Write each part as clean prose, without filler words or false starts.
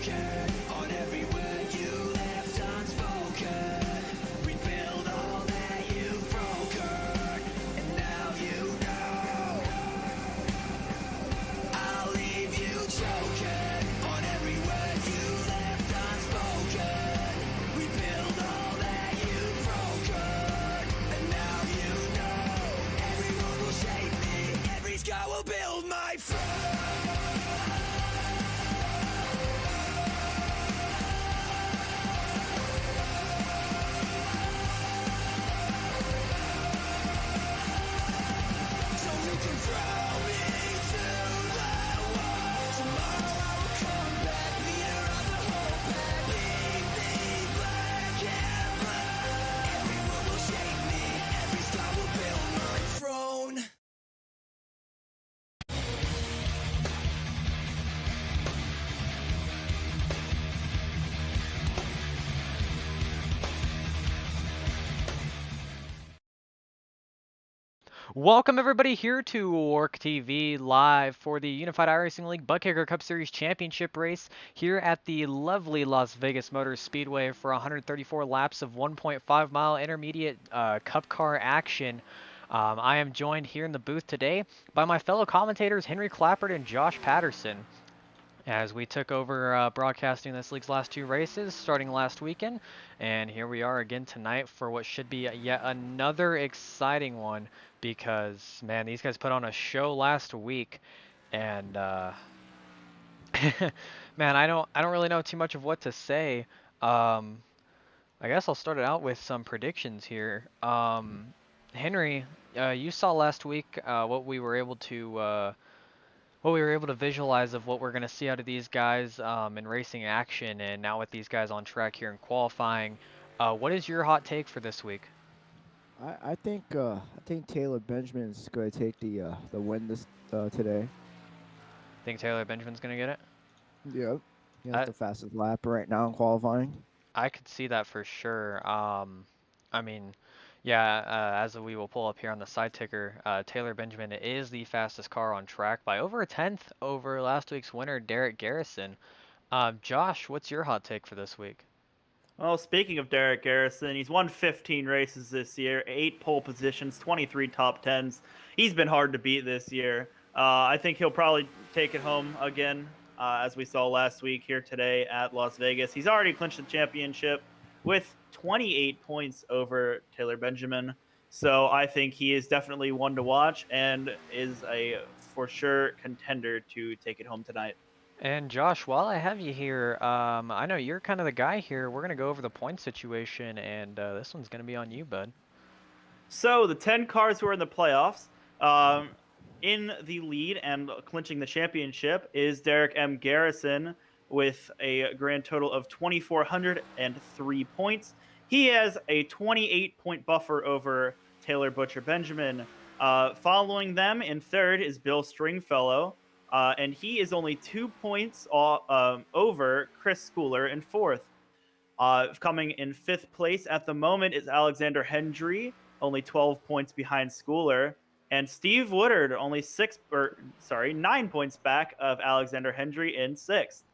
choking on every word you left unspoken. Rebuild all that you've broken, and now you know. I'll leave you choking on every word you left unspoken. Rebuild all that you've broken, and now you know. Everyone will shape me, every scar will build my throne. So you can throw me to the wall. Tomorrow I will come back, the year of the hope and leave me black and blue. Everyone will shake me, every star will build my throne. Welcome everybody here to Work TV live for the Unified iRacing League Buttkicker Cup Series Championship race here at the lovely Las Vegas Motor Speedway for 134 laps of 1.5 mile intermediate cup car action. I am joined here in the booth today by my fellow commentators Henry Clappert and Josh Patterson as we took over broadcasting this league's last two races starting last weekend, and here we are again tonight for what should be yet another exciting one because man, these guys put on a show last week, and man, I don't really know too much of what to say. um I guess I'll start it out with some predictions here. Henry, you saw last week what we were able to visualize of what we're going to see out of these guys in racing action, and now with these guys on track here in qualifying. What is your hot take for this week? I think Taylor Benjamin is going to take the win this today. Think Taylor Benjamin's going to get it? Yep. He has I the fastest lap right now in qualifying. I could see that for sure. I mean, yeah, as we will pull up here on the side ticker, Taylor Benjamin is the fastest car on track by over a tenth over last week's winner, Derek Garrison. Josh, what's your hot take for this week? Well, speaking of Derek Garrison, he's won 15 races this year, 8 pole positions, 23 top 10s. He's been hard to beat this year. I think he'll probably take it home again, as we saw last week here today at Las Vegas. He's already clinched the championship with 28 points over Taylor Benjamin. So I think he is definitely one to watch and is a for sure contender to take it home tonight. And Josh, while I have you here, I know you're kind of the guy here. We're gonna go over the point situation, and this one's gonna be on you, bud. So the 10 cars who are in the playoffs, um, in the lead and clinching the championship is Derek M. Garrison with a grand total of 2,403 points. He has a 28-point buffer over Taylor Butcher Benjamin. Following them in third is Bill Stringfellow, and he is only 2 points over Chris Schooler in fourth. Coming in fifth place at the moment is Alexander Hendry, only 12 points behind Schooler, and Steve Woodard only 9 points back of Alexander Hendry in sixth.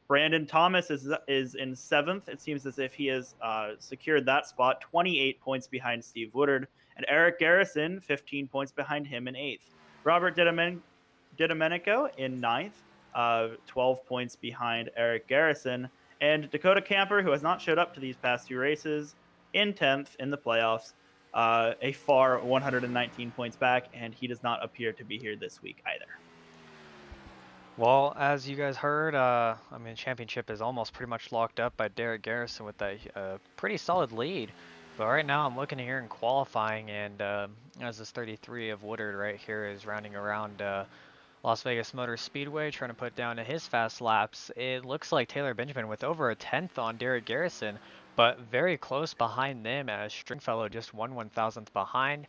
Brandon Thomas is in seventh. It seems as if he has secured that spot, 28 points behind Steve Woodard, and Eric Garrison 15 points behind him in eighth. Robert Didomenico in ninth, 12 points behind Eric Garrison. And Dakota Camper, who has not showed up to these past two races, in 10th in the playoffs, a far 119 points back, and he does not appear to be here this week either. Well, as you guys heard, I mean, championship is almost pretty much locked up by Derek Garrison with a pretty solid lead. But right now, I'm looking here in qualifying, and as this 33 of Woodard right here is rounding around Las Vegas Motor Speedway, trying to put down to his fast laps. It looks like Taylor Benjamin with over a tenth on Derek Garrison, but very close behind them as Stringfellow just 1/1000th behind.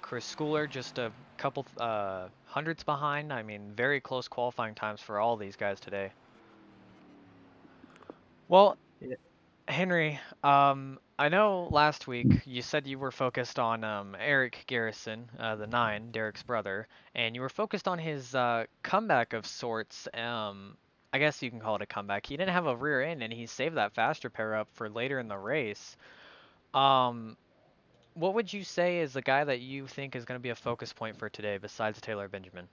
Chris Schooler just a couple hundredths behind. I mean, very close qualifying times for all these guys today. Well, Yeah. Henry, I know last week you said you were focused on Eric Garrison, the 9, Derek's brother, and you were focused on his comeback of sorts I guess you can call it a comeback. He didn't have a rear end, and he saved that faster pair up for later in the race. Um, what would you say is the guy that you think is going to be a focus point for today besides Taylor Benjamin?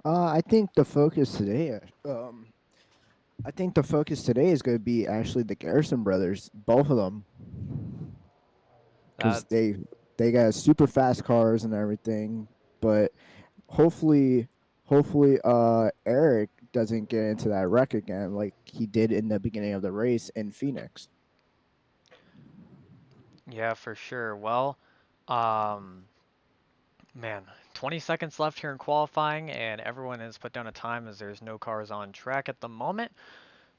I think the focus today, I think the focus today is going to be actually the Garrison brothers, both of them, because That they got super fast cars and everything. But hopefully, Eric doesn't get into that wreck again like he did in the beginning of the race in Phoenix. Yeah, for sure. Well, um, man, 20 seconds left here in qualifying, and everyone has put down a time as there's no cars on track at the moment.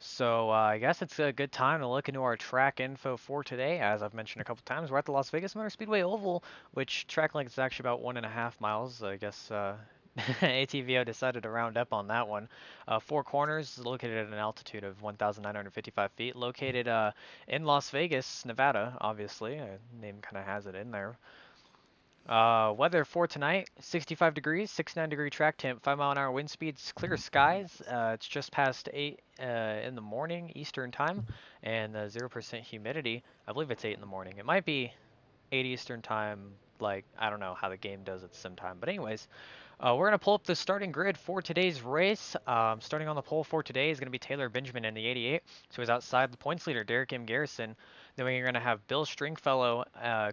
So I guess it's a good time to look into our track info for today. As I've mentioned a couple times, we're at the Las Vegas Motor Speedway Oval, which track length is actually about 1.5 miles. I guess ATVO decided to round up on that one. Four corners, located at an altitude of 1,955 feet, located in Las Vegas, Nevada, obviously. Name kind of has it in there. Weather for tonight, 65 degrees, 69-degree track temp, 5-mile-an-hour wind speeds, clear skies. It's just past 8 in the morning Eastern time, and 0% humidity. I believe it's 8 in the morning. It might be 8 Eastern time, like, I don't know how the game does at some time. But anyways, we're going to pull up the starting grid for today's race. Starting on the pole for today is going to be Taylor Benjamin in the 88. So he's outside the points leader, Derek M. Garrison. Then we're going to have Bill Stringfellow,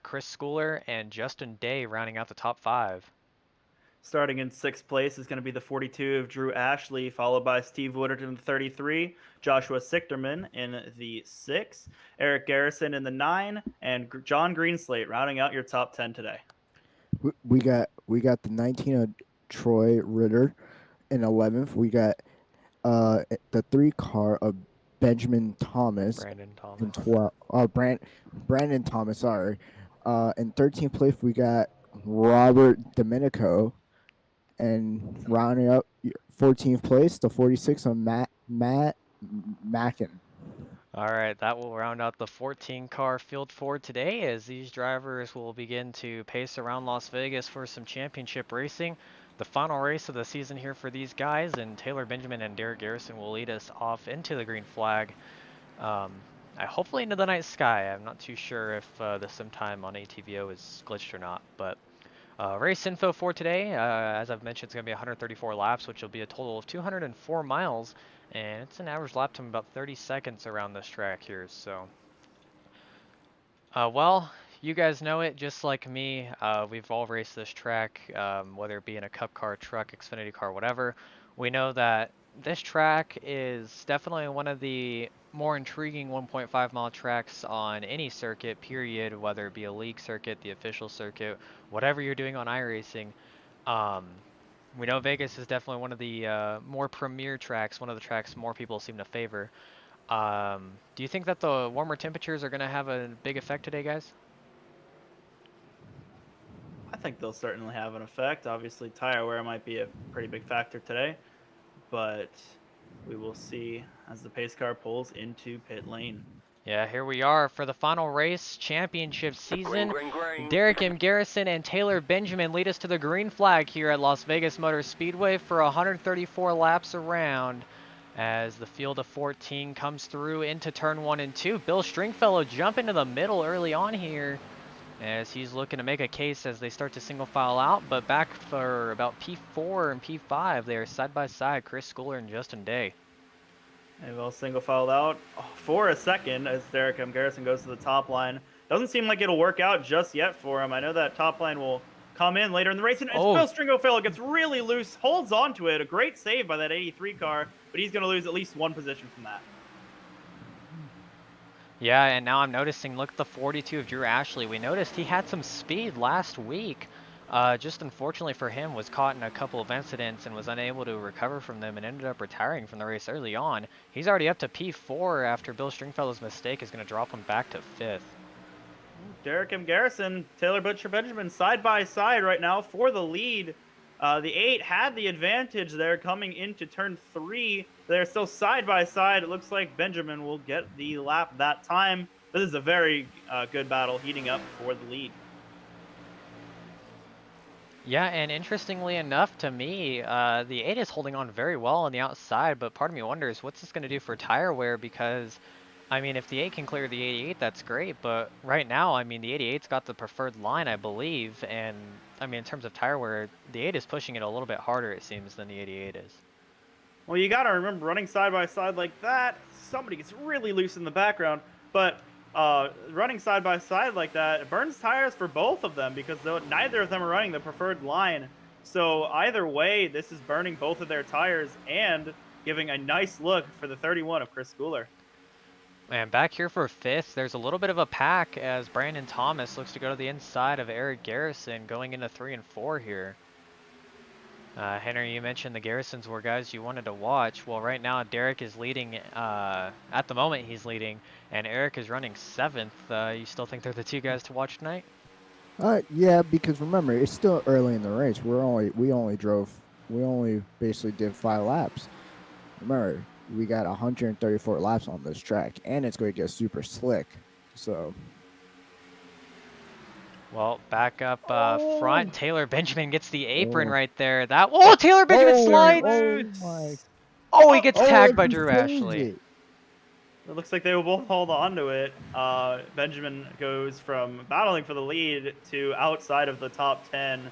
Chris Schooler, and Justin Day rounding out the top 5. Starting in sixth place is going to be the 42 of Drew Ashley, followed by Steve Woodard in the 33, Joshua Sichterman in the 6, Eric Garrison in the 9, and John Greenslate rounding out your top 10 today. We got the 19 of Troy Ritter in 11th. We got the 3 car of Benjamin Thomas Brandon in Thomas. 12. Brandon Thomas, sorry. In 13th place we got Robert Domenico, and rounding up 14th place, the 46 of Matt Mackin. All right, that will round out the 14-car field for today as these drivers will begin to pace around Las Vegas for some championship racing. The final race of the season here for these guys, and Taylor Benjamin and Derek Garrison will lead us off into the green flag. Hopefully into the night sky. I'm not too sure if the sim time on ATVO is glitched or not, but race info for today, as I've mentioned, it's going to be 134 laps, which will be a total of 204 miles, and it's an average lap time of about 30 seconds around this track here. So, well, you guys know it just like me. We've all raced this track, whether it be in a cup car, truck, Xfinity car, whatever. We know that this track is definitely one of the more intriguing 1.5-mile tracks on any circuit, period, whether it be a league circuit, the official circuit, whatever you're doing on iRacing. Um, we know Vegas is definitely one of the more premier tracks, one of the tracks more people seem to favor. Do you think that the warmer temperatures are going to have a big effect today, guys? I think they'll certainly have an effect. Obviously, tire wear might be a pretty big factor today, but we will see as the pace car pulls into pit lane. Yeah, here we are for the final race, championship season. Green. Derek M. Garrison and Taylor Benjamin lead us to the green flag here at Las Vegas Motor Speedway for 134 laps around. As the field of 14 comes through into turn 1 and 2, Bill Stringfellow jump into the middle early on here as he's looking to make a case as they start to single file out, but back for about P4 and P5, they are side by side, Chris Schooler and Justin Day. They've all single filed out for a second as Derek M. Garrison goes to the top line. Doesn't seem like it'll work out just yet for him. I know that top line will come in later in the race. And Bill Stringfellow gets really loose, holds on to it. A great save by that 83 car, but he's going to lose at least one position from that. Yeah, and now I'm noticing, look at the 42 of Drew Ashley. We noticed he had some speed last week. Just unfortunately for him, was caught in a couple of incidents and was unable to recover from them and ended up retiring from the race early on. He's already up to P4 after Bill Stringfellow's mistake is going to drop him back to 5th. Derek M. Garrison, Taylor Butcher Benjamin side by side right now for the lead. The 8 had the advantage there coming into turn 3. They're still side by side. It looks like Benjamin will get the lap that time. This is a very good battle heating up for the lead. Yeah, and interestingly enough to me, the 8 is holding on very well on the outside, but part of me wonders what's this going to do for tire wear because, I mean, if the 8 can clear the 88, that's great, but right now, I mean, the 88's got the preferred line, I believe, and, I mean, in terms of tire wear, the 8 is pushing it a little bit harder, it seems, than the 88 is. Well, you got to remember, running side by side like that, somebody gets really loose in the background. But running side by side like that, it burns tires for both of them because neither of them are running the preferred line. So either way, this is burning both of their tires and giving a nice look for the 31 of Chris Schooler. And back here for 5th, there's a little bit of a pack as Brandon Thomas looks to go to the inside of Eric Garrison going into 3 and 4 here. Henry, you mentioned the Garrisons were guys you wanted to watch. Well, right now Derek is leading. At the moment, he's leading, and Eric is running 7th. You still think they're the 2 guys to watch tonight? Yeah, because remember, it's still early in the race. We only basically did 5 laps. Remember, we got 134 laps on this track, and it's going to get super slick. So, Well, back up front, Taylor Benjamin gets the apron oh, right there. Taylor Benjamin Very slides! oh loose. my! Oh, he gets tagged and by he Drew finished Ashley. it. It looks like they will both hold on to it. Benjamin goes from battling for the lead to outside of the top 10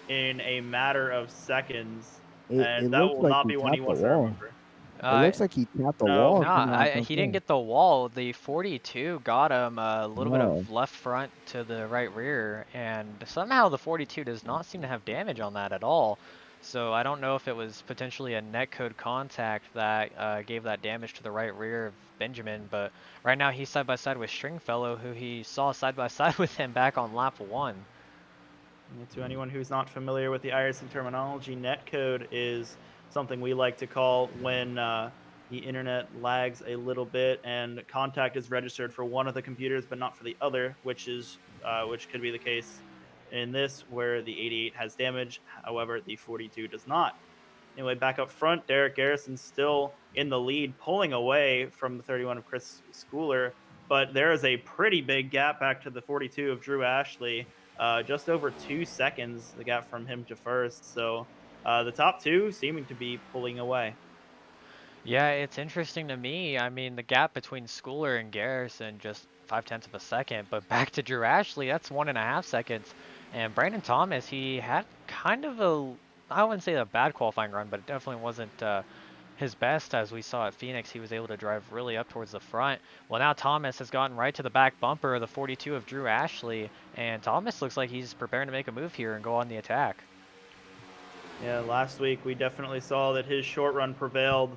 in a matter of seconds. And It that looks will like not he be one he tapped the wants to wall. remember. It Uh, looks like he tapped the No. wall. No, he didn't get the wall. The 42 got him a little bit No. of left front to the right rear, and somehow the 42 does not seem to have damage on that at all. So I don't know if it was potentially a netcode contact that gave that damage to the right rear of Benjamin, but right now he's side by side with Stringfellow, who he saw side by side with him back on lap 1. To anyone who's not familiar with the iRacing terminology, netcode is something we like to call when the internet lags a little bit and contact is registered for one of the computers but not for the other, which could be the case in this where the 88 has damage. However, the 42 does not. Anyway, back up front, Derek Garrison still in the lead, pulling away from the 31 of Chris Schooler, but there is a pretty big gap back to the 42 of Drew Ashley. Just over 2 seconds, the gap from him to first. So the top 2 seeming to be pulling away. Yeah, it's interesting to me. I mean, the gap between Schooler and Garrison just 0.5 of a second, but back to Drew Ashley, that's 1.5 seconds. And Brandon Thomas, he had kind of I wouldn't say a bad qualifying run, but it definitely wasn't his best as we saw at Phoenix. He was able to drive really up towards the front. Well, now Thomas has gotten right to the back bumper of the 42 of Drew Ashley, and Thomas looks like he's preparing to make a move here and go on the attack. Yeah, last week we definitely saw that his short run prevailed.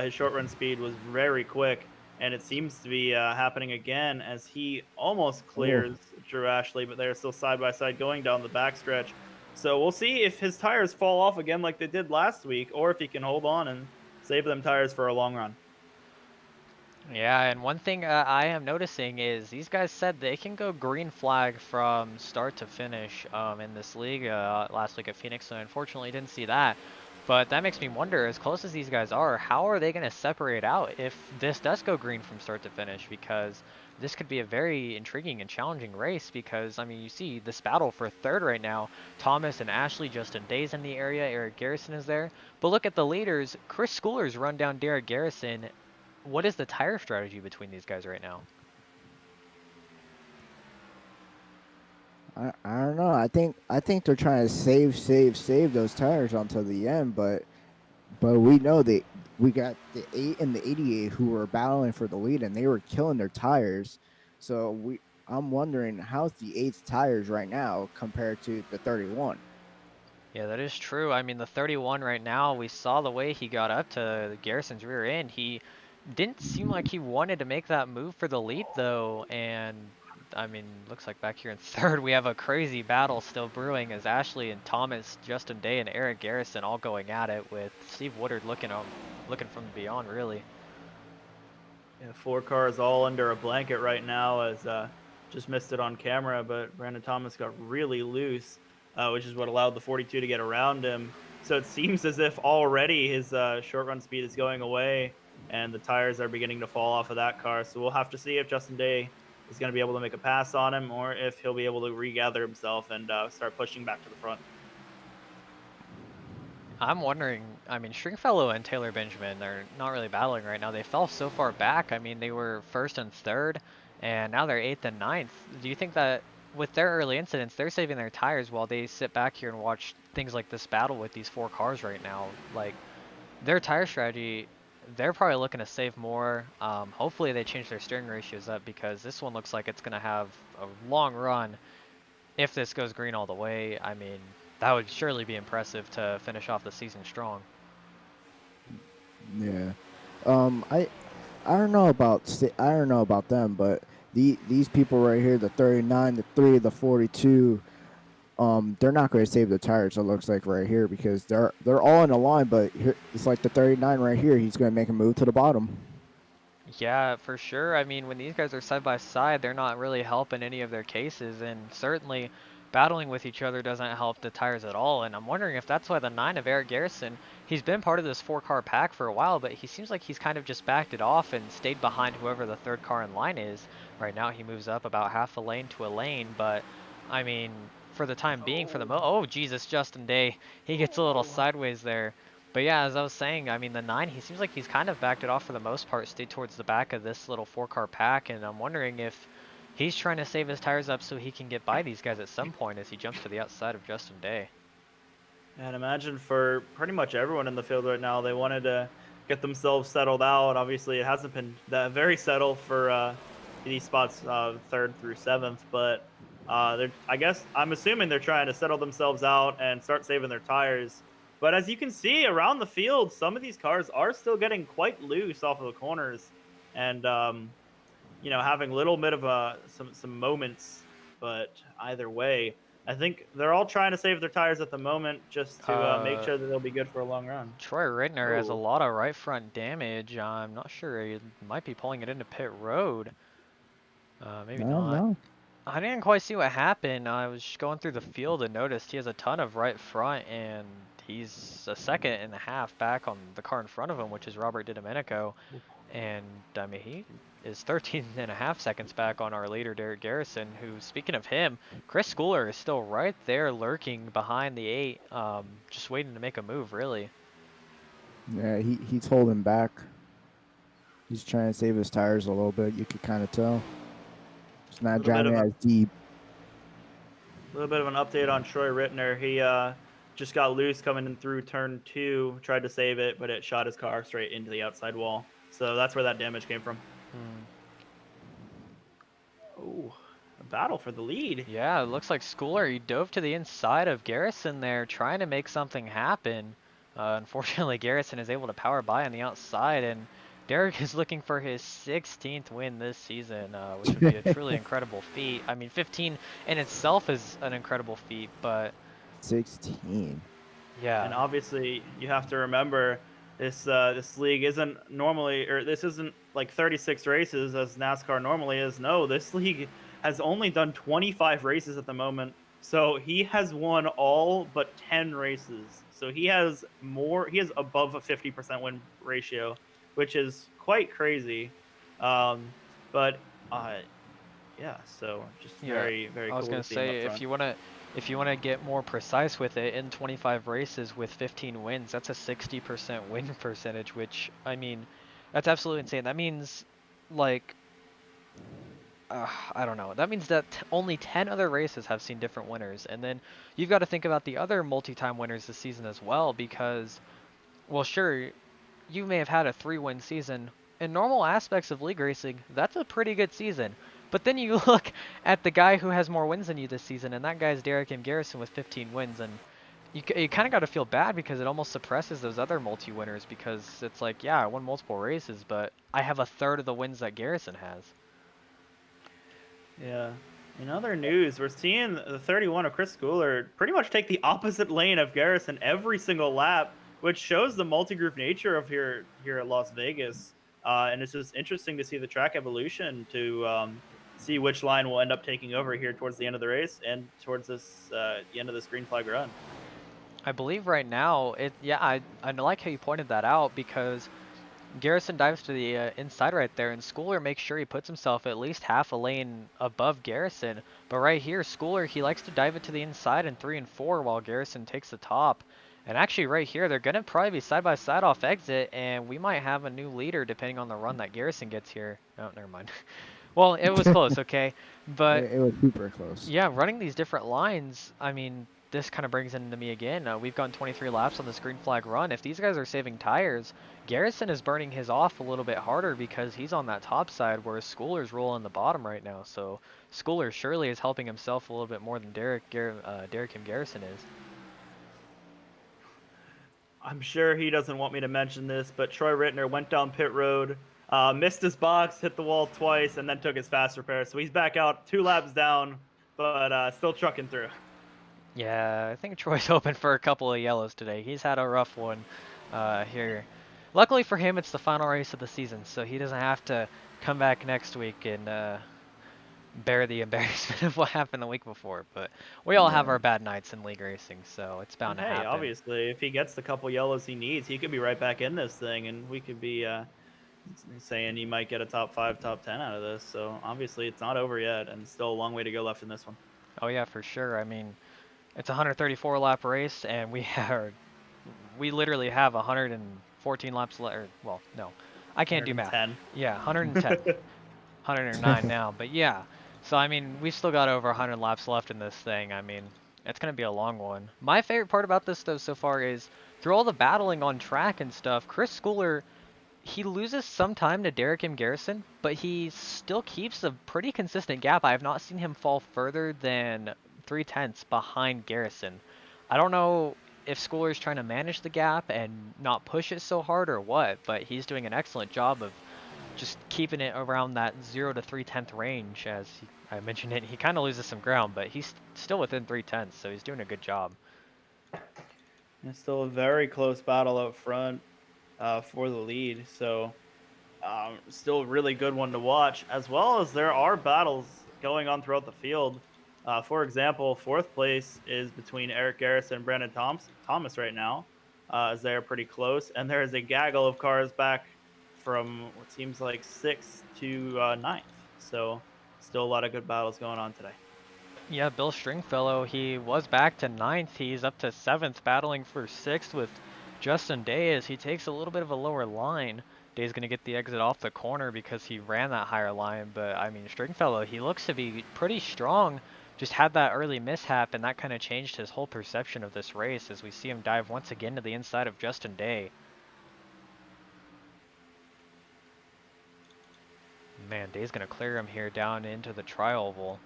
His short run speed was very quick, and it seems to be happening again as he almost clears Drew Ashley, but they're still side by side going down the backstretch. So we'll see if his tires fall off again like they did last week, or if he can hold on and save them tires for a long run. Yeah, and one thing I am noticing is these guys said they can go green flag from start to finish in this league last week at Phoenix, so unfortunately didn't see that. But that makes me wonder, as close as these guys are, how are they going to separate out if this does go green from start to finish? Because this could be a very intriguing and challenging race because, I mean, you see this battle for third right now. Thomas and Ashley, Justin Day's in the area, Eric Garrison is there. But look at the leaders. Chris Schooler's run down Derek Garrison. What is the tire strategy between these guys right now? I don't know. I think they're trying to save those tires until the end, but we know that we got the 8 and the 88 who were battling for the lead and they were killing their tires. So I'm wondering how's the 8's tires right now compared to the 31. Yeah, that is true. I mean, the 31 right now, we saw the way he got up to Garrison's rear end. He didn't seem like he wanted to make that move for the lead, though. And, I mean, looks like back here in third, we have a crazy battle still brewing as Ashley and Thomas, Justin Day, and Eric Garrison all going at it with Steve Woodard looking from beyond, really. Yeah, 4 cars all under a blanket right now as just missed it on camera, but Brandon Thomas got really loose, which is what allowed the 42 to get around him. So it seems as if already his short run speed is going away and the tires are beginning to fall off of that car. So we'll have to see if Justin Day is going to be able to make a pass on him or if he'll be able to regather himself and start pushing back to the front. I'm wondering, I mean, Stringfellow and Taylor Benjamin, they're not really battling right now. They fell so far back. I mean, they were first and third, and now they're eighth and ninth. Do you think that with their early incidents, they're saving their tires while they sit back here and watch things like this battle with these four cars right now? Like, their tire strategy, they're probably looking to save more. Hopefully they change their steering ratios up because this one looks like it's going to have a long run if this goes green all the way. I mean, that would surely be impressive to finish off the season strong. Yeah. I don't know about I don't know about them, but these people right here, the 39, the 3, the 42, they're not going to save the tires. It looks like right here because they're all in a line, but here, it's like the 39 right here. He's going to make a move to the bottom. Yeah, for sure. I mean, when these guys are side by side, they're not really helping any of their cases, and certainly battling with each other doesn't help the tires at all. And I'm wondering if that's why the 9 of Eric Garrison, he's been part of this 4-car pack for a while, but he seems like he's kind of just backed it off and stayed behind whoever the 3rd car in line is. Right now, he moves up about half a lane to a lane, but I mean, for the time being, oh, Jesus, Justin Day, he gets a little sideways there. But yeah, as I was saying, I mean, the 9, he seems like he's kind of backed it off for the most part, stayed towards the back of this little 4-car pack, and I'm wondering if he's trying to save his tires up so he can get by these guys at some point as he jumps to the outside of Justin Day. And imagine for pretty much everyone in the field right now, they wanted to get themselves settled out. Obviously, it hasn't been that very settled for these spots 3rd through 7th, but I guess I'm assuming they're trying to settle themselves out and start saving their tires. But as you can see around the field, some of these cars are still getting quite loose off of the corners, and having a little bit of some moments. But either way, I think they're all trying to save their tires at the moment just to make Uh, sure that they'll be good for a long run. Troy Rittner has a Oh, lot of right front damage. I'm not sure, he might be pulling it into pit road. Maybe I don't not. know. I didn't quite see what happened. I was just going through the field and noticed he has a ton of right front, and he's a second and a half back on the car in front of him, which is Robert DiDomenico. And I mean, he is 13 and a half seconds back on our leader, Derek Garrison, who, speaking of him, Chris Schooler is still right there lurking behind the 8, just waiting to make a move, really. Yeah, he's holding back. He's trying to save his tires a little bit. You could kind of tell. It's not little bit driving of a as deep. little bit of an update on Troy Rittner. He just got loose coming in through turn 2, tried to save it, but it shot his car straight into the outside wall. So that's where that damage came from. Hmm. Oh, a battle for the lead. Yeah, it looks like Schooler, he dove to the inside of Garrison there, trying to make something happen. Unfortunately, Garrison is able to power by on the outside, and Derek is looking for his 16th win this season, which would be a truly incredible feat. I mean, 15 in itself is an incredible feat, but 16. yeah. And obviously, you have to remember this league isn't normally, or this isn't like 36 races as NASCAR normally is. No, this league has only done 25 races at the moment. So he has won all but 10 races. So he has more. He has above a 50% win ratio, which is quite crazy. But yeah, so just Yeah, very very I was cool gonna to see him up say front. if you wanna get more precise with it, in 25 races with 15 wins, that's a 60% win percentage, which I mean, that's absolutely insane. That means like I don't know. That means that only 10 other races have seen different winners, and then you've got to think about the other multi-time winners this season as well, because well, sure, you may have had a 3-win season. In normal aspects of league racing, that's a pretty good season. But then you look at the guy who has more wins than you this season, and that guy's Derek M. Garrison with 15 wins, and you kind of got to feel bad because it almost suppresses those other multi-winners because it's like, yeah, I won multiple races, but I have a third of the wins that Garrison has. Yeah. In other news, we're seeing the 31 of Chris Schooler pretty much take the opposite lane of Garrison every single lap, which shows the multi-group nature of here at Las Vegas. And it's just interesting to see the track evolution to see which line will end up taking over here towards the end of the race and towards this the end of this green flag run. I believe right now, yeah, I like how you pointed that out because Garrison dives to the inside right there, and Schooler makes sure he puts himself at least half a lane above Garrison. But right here, Schooler, he likes to dive it to the inside in 3 and 4 while Garrison takes the top. And actually right here, they're going to probably be side by side off exit, and we might have a new leader depending on the run that Garrison gets here. Oh, never mind. Well, it was close, okay? But It was super close. yeah, running these different lines, I mean, this kind of brings it into me again. We've gone 23 laps on this green flag run. If these guys are saving tires, Garrison is burning his off a little bit harder because he's on that top side, whereas Schooler's rolling the bottom right now. So Schooler surely is helping himself a little bit more than Derek Kim Garrison is. I'm sure he doesn't want me to mention this, but Troy Rittner went down pit road, missed his box, hit the wall twice, and then took his fast repair. So he's back out 2 laps down, but still trucking through. Yeah, I think Troy's hoping for a couple of yellows today. He's had a rough one here. Luckily for him, it's the final race of the season, so he doesn't have to come back next week and bear the embarrassment of what happened the week before. But we all have Yeah. our bad nights in league racing, so it's bound And to hey, happen. obviously, if he gets the couple yellows he needs, he could be right back in this thing, and we could be saying he might get a top 5, top 10 out of this. So obviously, it's not over yet, and still a long way to go left in this one. Oh yeah, for sure. I mean, it's a 134 lap race, and we literally have 114 laps left. Well, no, I can't do math. 110. Yeah, 110. 109 now, but yeah. So I mean, we still got over 100 laps left in this thing. I mean, it's gonna be a long one. My favorite part about this though so far is through all the battling on track and stuff, Chris Schooler, he loses some time to Derek M. Garrison, but he still keeps a pretty consistent gap. I have not seen him fall further than 3/10 behind Garrison. I don't know if Schooler's trying to manage the gap and not push it so hard or what, but he's doing an excellent job of just keeping it around that 0 to 3/10 range. As I mentioned it, he kind of loses some ground, but he's still within 3/10, so he's doing a good job. It's still a very close battle up front for the lead. So still a really good one to watch, as well as there are battles going on throughout the field. For example, 4th place is between Eric Garrison and Brandon Thomas right now, as they are pretty close. And there is a gaggle of cars back from what seems like 6th to 9th. So still a lot of good battles going on today. Yeah, Bill Stringfellow, he was back to 9th. He's up to 7th, battling for 6th with Justin Day as he takes a little bit of a lower line. Day's going to get the exit off the corner because he ran that higher line, but I mean, Stringfellow, he looks to be pretty strong. Just had that early mishap, and that kind of changed his whole perception of this race as we see him dive once again to the inside of Justin Day. Man, Day's going to clear him here down into the tri-oval.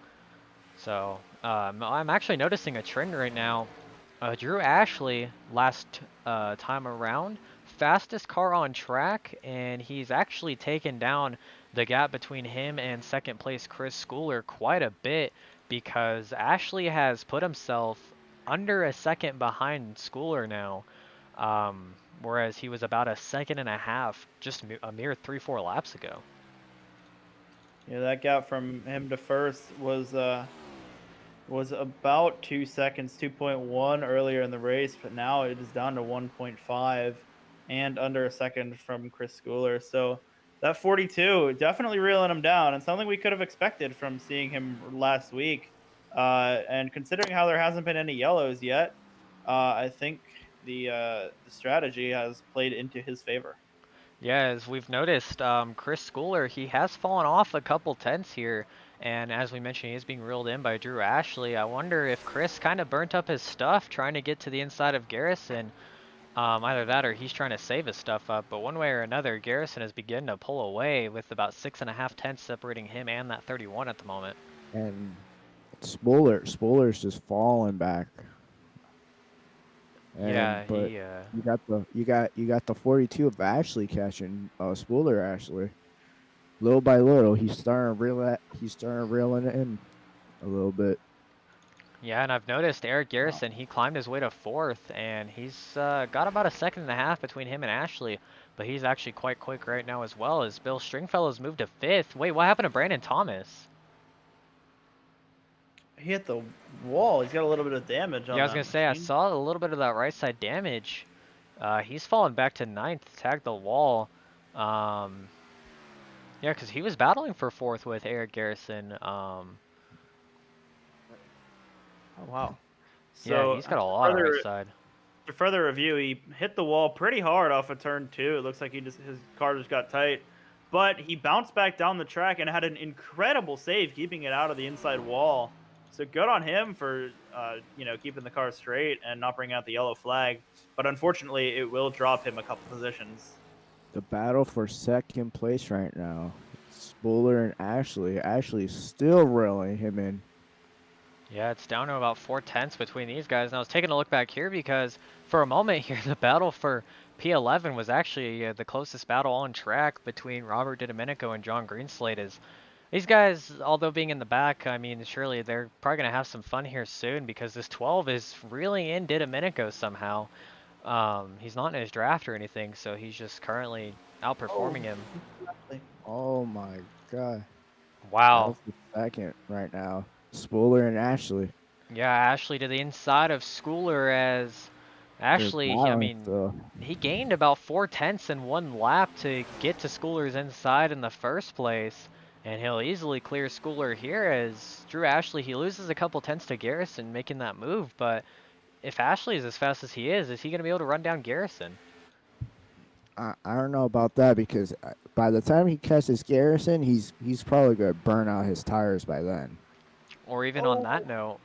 So, I'm actually noticing a trend right now. Drew Ashley, last time around, fastest car on track, and he's actually taken down the gap between him and second place Chris Schooler quite a bit because Ashley has put himself under a second behind Schooler now, whereas he was about a second and a half just a mere 3-4 laps ago. Yeah, that gap from him to first was about 2 seconds, 2.1 earlier in the race, but now it is down to 1.5 and under a second from Chris Schooler. So that 42 definitely reeling him down, and something we could have expected from seeing him last week. And considering how there hasn't been any yellows yet, I think the strategy has played into his favor. Yeah, as we've noticed, Chris Schooler, he has fallen off a couple tenths here. And as we mentioned, he is being reeled in by Drew Ashley. I wonder if Chris kind of burnt up his stuff trying to get to the inside of Garrison. Either that or he's trying to save his stuff up. But one way or another, Garrison is beginning to pull away with about 6.5 tenths separating him and that 31 at the moment. And Spoiler's just falling back. And, Yeah, but he. you got the 42 of Ashley catching Spoiler Ashley. Little by little, he's starting to reel it in a little bit. Yeah, and I've noticed Eric Garrison, he climbed his way to 4th, and he's got about a second and a half between him and Ashley, but he's actually quite quick right now as well as Bill Stringfellow's moved to 5th. Wait, what happened to Brandon Thomas? He hit the wall. He's got a little bit of damage on Yeah, I was that going to say, I machine. saw a little bit of that right side damage. He's fallen back to 9th, tagged the wall. Yeah, because he was battling for 4th with Eric Garrison. Oh, wow. Yeah, So he's got a lot on right side. To further review, he hit the wall pretty hard off of turn 2. It looks like his car just got tight, but he bounced back down the track and had an incredible save, keeping it out of the inside wall. So good on him for keeping the car straight and not bringing out the yellow flag. But unfortunately, it will drop him a couple positions. The battle for second place right now. Spooler and Ashley. Ashley's still reeling him in. Yeah, it's down to about 4/10 between these guys. And I was taking a look back here because for a moment here, the battle for P11 was actually the closest battle on track between Robert DiDomenico and John Greenslade. Is these guys, although being in the back, I mean, surely they're probably going to have some fun here soon because this 12 is really in DiDomenico somehow. He's not in his draft or anything, so he's just currently outperforming him. Oh my god. Wow. Battle for second right now. Spooler and Ashley. Yeah, Ashley to the inside of Schooler as Ashley, I mean, he gained about 4/10 in one lap to get to Schooler's inside in the first place, and he'll easily clear Schooler here as Drew Ashley, he loses a couple tenths to Garrison making that move, but if Ashley is as fast as he is he going to be able to run down Garrison? I don't know about that because by the time he catches Garrison, he's probably going to burn out his tires by then. Or even on that note,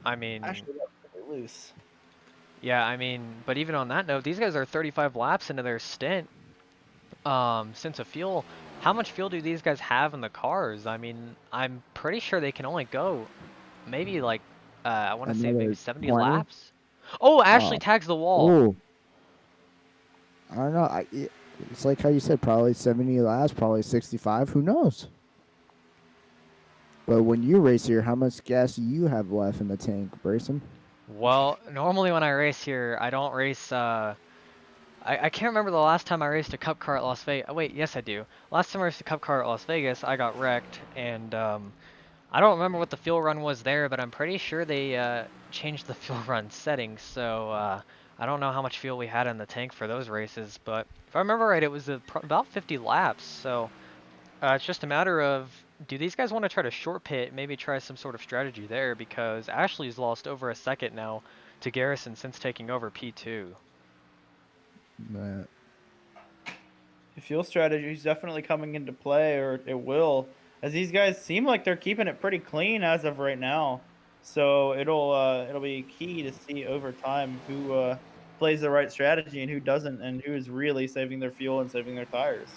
I mean, Actually, that's pretty loose. yeah, I mean, but even on that note, these guys are 35 laps into their stint. Since of fuel, how much fuel do these guys have in the cars? I mean, I'm pretty sure they can only go maybe like, I want to say maybe 70 20? laps. Oh, Ashley tags the wall. Oh. I don't know. It's like how you said, probably 70 laps, probably 65. Who knows? But when you race here, how much gas do you have left in the tank, Brayson? Well, normally when I race here, I don't race, I can't remember the last time I raced a cup car at Las Vegas. Oh, wait, yes I do. Last time I raced a cup car at Las Vegas, I got wrecked, and I don't remember what the fuel run was there, but I'm pretty sure they changed the fuel run settings, so I don't know how much fuel we had in the tank for those races, but if I remember right, it was about 50 laps, so it's just a matter of, do these guys want to try to short pit, maybe try some sort of strategy there, because Ashley's lost over a second now to Garrison since taking over P2. But The fuel strategy is definitely coming into play, or it will, as these guys seem like they're keeping it pretty clean as of right now. So it'll be key to see over time who plays the right strategy and who doesn't, and who is really saving their fuel and saving their tires.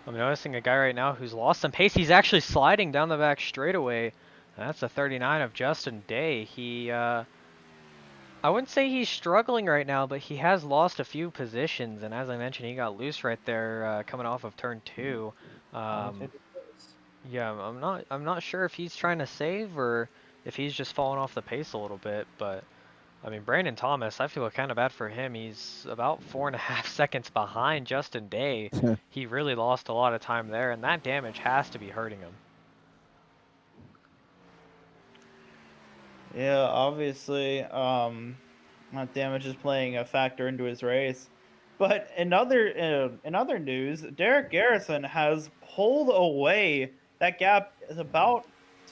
I'm noticing a guy right now who's lost some pace. He's actually sliding down the back straightaway. That's a 39 of Justin Day. I wouldn't say he's struggling right now, but he has lost a few positions, and as I mentioned, he got loose right there coming off of turn 2. Yeah, I'm not sure if he's trying to save or if he's just falling off the pace a little bit, but I mean, Brandon Thomas, I feel kind of bad for him. He's about 4.5 seconds behind Justin Day. He really lost a lot of time there, and that damage has to be hurting him. Yeah, obviously, that damage is playing a factor into his race. But in other news, Derek Garrison has pulled away. That gap is about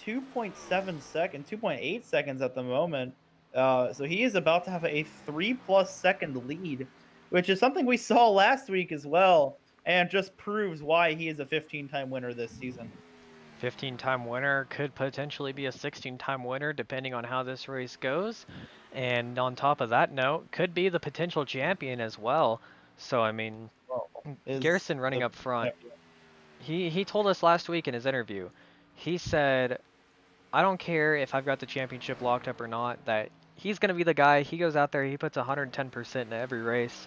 2.7 seconds, 2.8 seconds at the moment. So he is about to have a 3+ second lead, which is something we saw last week as well, and just proves why he is a 15-time winner this season. 15-time winner, could potentially be a 16-time winner depending on how this race goes. And on top of that note, could be the potential champion as well. So, I mean, Garrison running up front, he told us last week in his interview, he said, I don't care if I've got the championship locked up or not, that he's going to be the guy. He goes out there, he puts 110% in every race.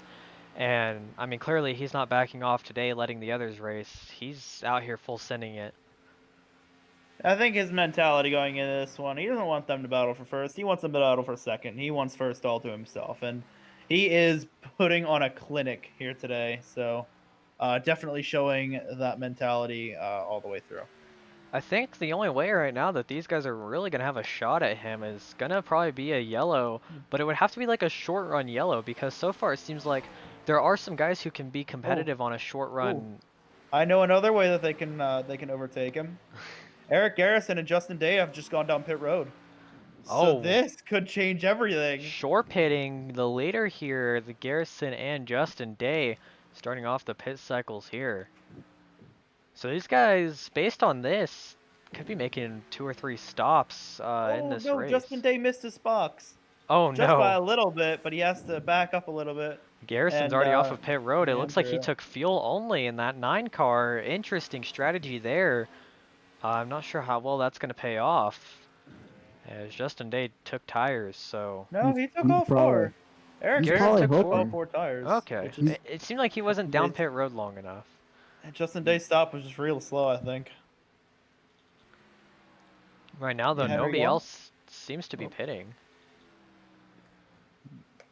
And, I mean, clearly he's not backing off today, letting the others race. He's out here full sending it. I think his mentality going into this one, he doesn't want them to battle for first. He wants them to battle for second. He wants first all to himself. And he is putting on a clinic here today. So definitely showing that mentality all the way through. I think the only way right now that these guys are really going to have a shot at him is going to probably be a yellow. But it would have to be like a short run yellow because so far it seems like there are some guys who can be competitive on a short run. I know another way that they can overtake him. Eric Garrison and Justin Day have just gone down pit road. So Oh, this could change everything. short pitting the leader here, the Garrison and Justin Day, starting off the pit cycles here. So these guys, based on this, could be making 2 or 3 stops in Oh this no, Justin race. Day missed his box. Oh Just by no, a little bit, but he has to back up a little bit Garrison's and already off of pit road. It looks like he Andrew. took fuel only in that 9 car. Interesting strategy there. I'm not sure how well that's going to pay off, as Justin Day took tires, so... No, he took He's all probably 4. Eric he's Garrison probably Garrison took took all four? hoping. 4 tires, Okay. which is It seemed like he wasn't Justin down Day's, pit road long enough. Justin Day's stop was just real slow, I think. Right now, though, Yeah, there you nobody go. else seems to be Oh. pitting.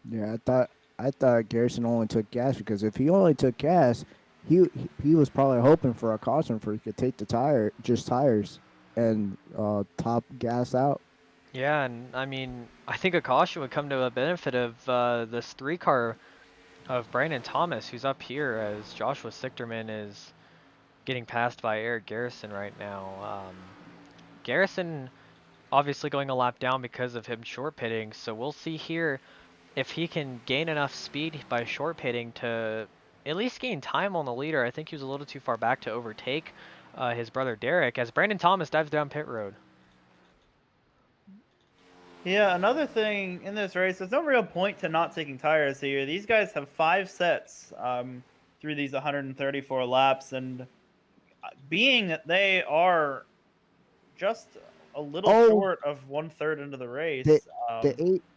Yeah, I thought Garrison only took gas because if he only took gas, he was probably hoping for a caution for he could take the tires and top gas out. Yeah, and I mean, I think a caution would come to the benefit of this 3 car of Brandon Thomas, who's up here, as Joshua Sichterman is getting passed by Eric Garrison right now. Garrison obviously going a lap down because of him short pitting, so we'll see here if he can gain enough speed by short pitting to at least gain time on the leader. I think he was a little too far back to overtake his brother Derek as Brandon Thomas dives down pit road. Yeah, another thing in this race, there's no real point to not taking tires here. These guys have 5 sets through these 134 laps, and being that they are just a little Oh, short of 1/3 into the the race,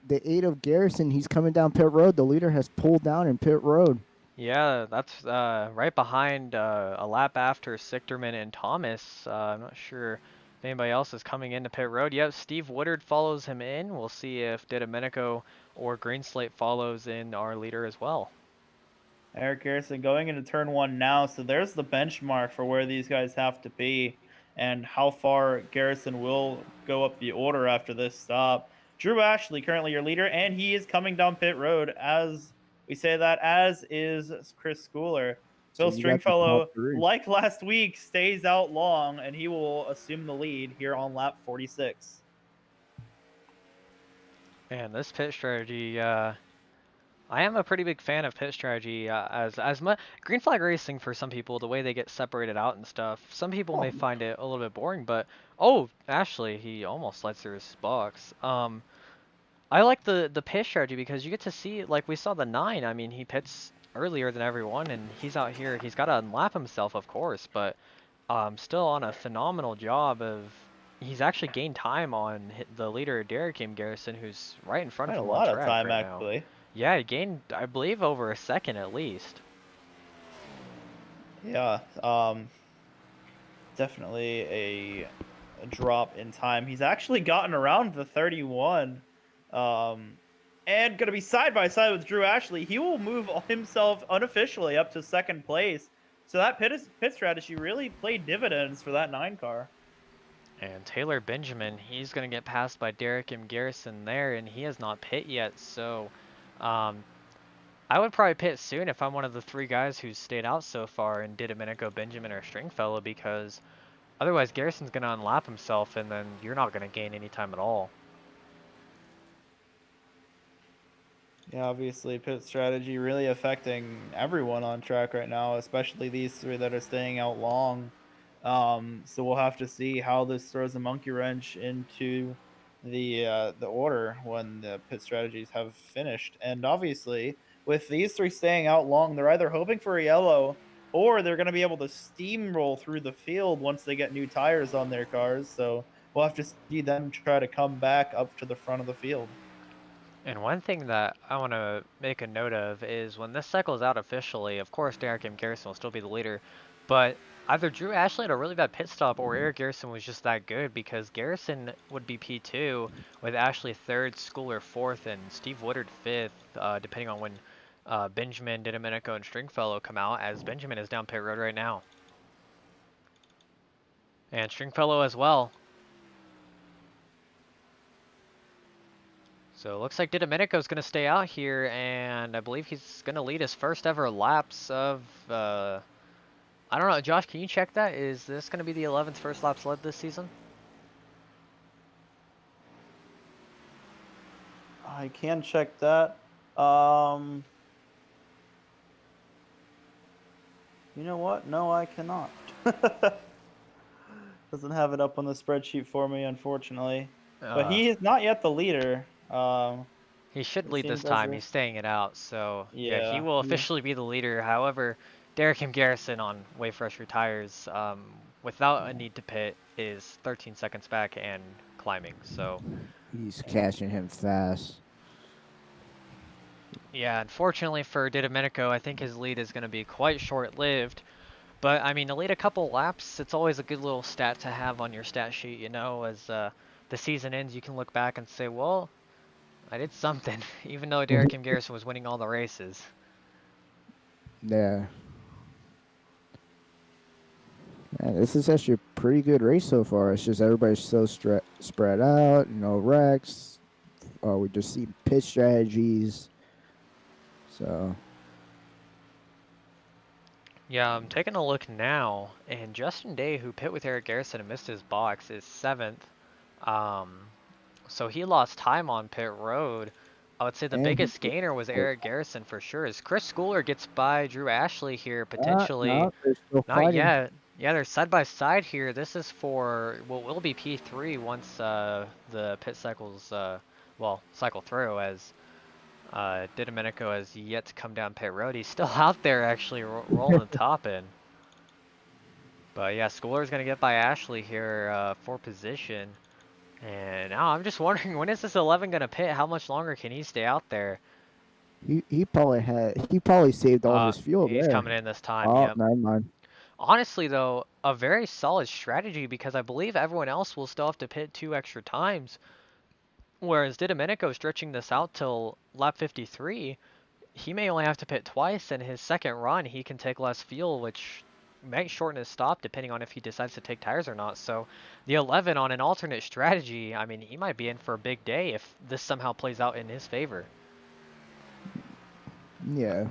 the eight of Garrison, he's coming down pit road. The leader has pulled down in pit road. Yeah, that's right behind a lap after Sichterman and Thomas. I'm not sure if anybody else is coming into pit road. Yep, Steve Woodard follows him in. We'll see if Domenico or Greenslate follows in our leader as well. Eric Garrison going into turn 1 now, so there's the benchmark for where these guys have to be and how far Garrison will go up the order after this stop. Drew Ashley, currently your leader, and he is coming down pit road as we say that, as is Chris Schooler. So Phil you got the top Stringfellow, 3. like last week, stays out long, and he will assume the lead here on lap 46. Man, this pit strategy, I am a pretty big fan of pit strategy. As much green flag racing for some people, the way they get separated out and stuff. Some people may find it a little bit boring, but oh, Ashley, he almost slides through his box. I like the pit strategy because you get to see, like we saw the 9. I mean, he pits earlier than everyone, and he's out here. He's got to unlap himself, of course, but still on a phenomenal job of. He's actually gained time on the leader, Derek M. Garrison, who's right in front Quite of a him on lot of track time, right now. actually. Yeah, he gained, I believe, over a second at least. Yeah, definitely a drop in time. He's actually gotten around the 31, and going to be side by side with Drew Ashley. He will move himself unofficially up to 2nd place. So that pit strategy really played dividends for that 9 car. And Taylor Benjamin, he's going to get passed by Derek M. Garrison there, and he has not pit yet, so I would probably pit soon if I'm one of the 3 guys who stayed out so far and did Domenico, Benjamin, or Stringfellow, because otherwise Garrison's going to unlap himself, and then you're not going to gain any time at all. Yeah, obviously pit strategy really affecting everyone on track right now, especially these 3 that are staying out long. So we'll have to see how this throws a monkey wrench into the order when the pit strategies have finished. And obviously, with these 3 staying out long, they're either hoping for a yellow or they're going to be able to steamroll through the field once they get new tires on their cars. So we'll have to see them try to come back up to the front of the field. And one thing that I want to make a note of is when this cycle is out officially, of course Derek M. Garrison will still be the leader, but either Drew Ashley had a really bad pit stop or Eric Garrison was just that good, because Garrison would be P2 with Ashley 3rd, Schooler 4th, and Steve Woodard 5th, depending on when Benjamin, Domenico, and Stringfellow come out, as Benjamin is down pit road right now. And Stringfellow as well. So it looks like Domenico's going to stay out here, and I believe he's going to lead his first ever laps of, I don't know, Josh, can you check that? Is this going to be the 11th first laps led this season? I can check that. Um, you know what? No, I cannot. Doesn't have it up on the spreadsheet for me, unfortunately. But Uh, he is not yet the leader. he should It lead this seems as time. if He's staying it out. So yeah, he yeah, will officially be the leader. However, Derek M. Garrison on way fresher tires, without a need to pit, is 13 seconds back and climbing. So He's catching him fast. yeah, unfortunately for Didomenico, I think his lead is going to be quite short-lived. But I mean, to lead a couple laps, it's always a good little stat to have on your stat sheet. You know, as the season ends, you can look back and say, well, I did something, even though Derek M. Garrison was winning all the races. Yeah. Yeah, this is actually a pretty good race so far. It's just everybody's so spread out, wrecks. We just see pit strategies. So, Yeah, I'm taking a look now, and Justin Day, who pit with Eric Garrison and missed his box, is 7th. Um, so he lost time on pit road. I would say the and biggest gainer was Eric Garrison for sure. As Chris Schooler gets by Drew Ashley here, potentially. no, they're still Not fighting. yet. Yeah, they're side by side here. This is for what will be P3 once the pit cycles, well, cycle through, as Didomenico has yet to come down pit road. He's still out there actually rolling the top in. But yeah, Schooler's going to get by Ashley here for position. And now I'm just wondering, when is this 11 going to pit? How much longer can he stay out there? He probably saved all his fuel He's there. coming in this time, Oh, yep. never mind. Honestly, though, a very solid strategy because I believe everyone else will still have to pit 2 extra times. Whereas Didomenico stretching this out till lap 53, he may only have to pit twice, and his second run he can take less fuel, which might shorten his stop depending on if he decides to take tires or not. So the 11 on an alternate strategy, I mean, he might be in for a big day if this somehow plays out in his favor. Yeah.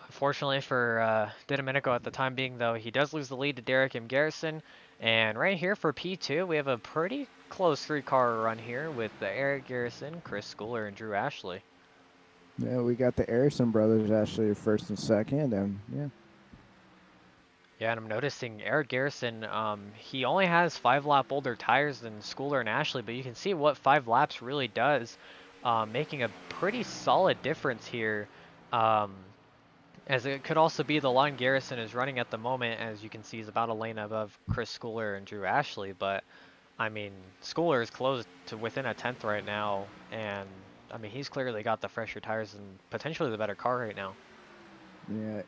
Unfortunately for Didomenico at the time being, though, he does lose the lead to Derek M. Garrison. And right here for P2, we have a pretty close 3-car run here with Eric Garrison, Chris Schooler, and Drew Ashley. Yeah, we got the Harrison brothers actually first and second, and yeah. Yeah, and I'm noticing Eric Garrison, he only has 5-lap older tires than Schooler and Ashley, but you can see what 5 laps really does, making a pretty solid difference here. As it could also be the line Garrison is running at the moment, as you can see, he's about a lane above Chris Schooler and Drew Ashley. But I mean, Schooler is close to within a 10th right now, and I mean he's clearly got the fresher tires and potentially the better car right now. Yeah,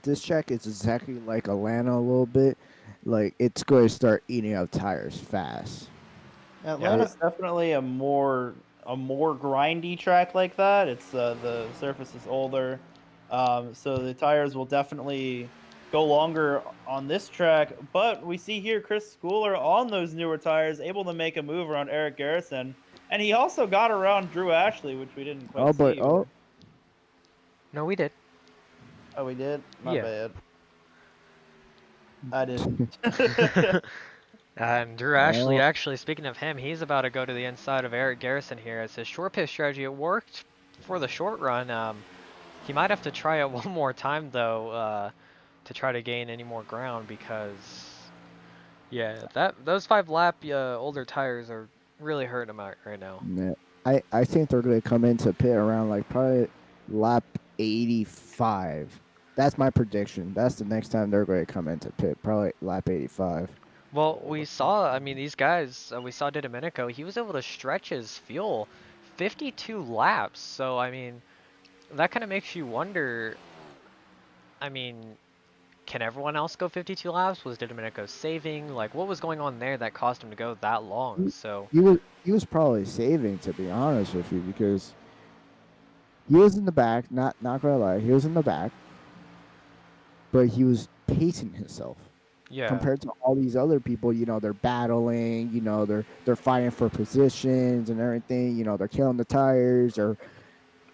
this track is exactly like Atlanta a little bit. Like it's going to start eating up tires fast. Atlanta's definitely a more grindy track like that. It's the surface is older, so the tires will definitely go longer on this track. But we see here Chris Schooler on those newer tires, able to make a move around Eric Garrison, and he also got around Drew Ashley, which we didn't quite see. No, we did. Oh, we did. My Yeah. bad. I didn't. And Drew Ashley, actually, speaking of him, he's about to go to the inside of Eric Garrison here. As his short pit strategy, it worked for the short run. He might have to try it one more time, though, to try to gain any more ground because, yeah, those 5-lap older tires are really hurting him out right now. Yeah. I think they're going to come into pit around like probably lap 85. That's my prediction. That's the next time they're going to come into pit, probably lap 85. Well, we saw, I mean, these guys, we saw Didomenico, he was able to stretch his fuel 52 laps. So, I mean, that kind of makes you wonder, I mean, can everyone else go 52 laps? Was Didomenico saving? Like, what was going on there that caused him to go that long? So He was probably saving, to be honest with you, because he was in the back, not gonna lie, he was in the back, but he was pacing himself. yeah, Compared to all these other people, they're battling, they're fighting for positions and everything, they're killing the tires or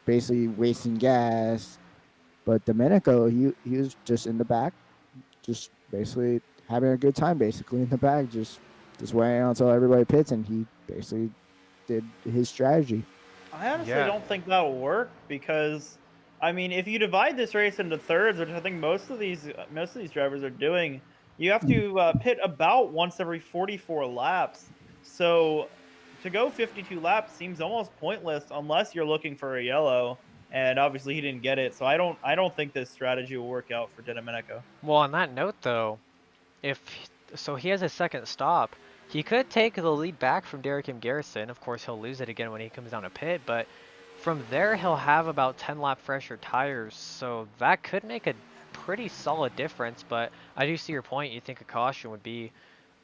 basically wasting gas. But Domenico, he was just in the back, just basically having a good time, basically in the back, just waiting until everybody pits, and he basically did his strategy. I honestly Yeah. don't think that'll work because, I mean, if you divide this race into thirds, which I think most of these drivers are doing, you have to pit about once every 44 laps. So to go 52 laps seems almost pointless unless you're looking for a yellow. And obviously he didn't get it, so I don't think this strategy will work out for Domenico. Well, on that note, though, so he has a second stop. He could take the lead back from Derek M. Garrison. Of course, he'll lose it again when he comes down to pit, but from there he'll have about 10 lap fresher tires, so that could make a pretty solid difference. But I do see your point. You think a caution would be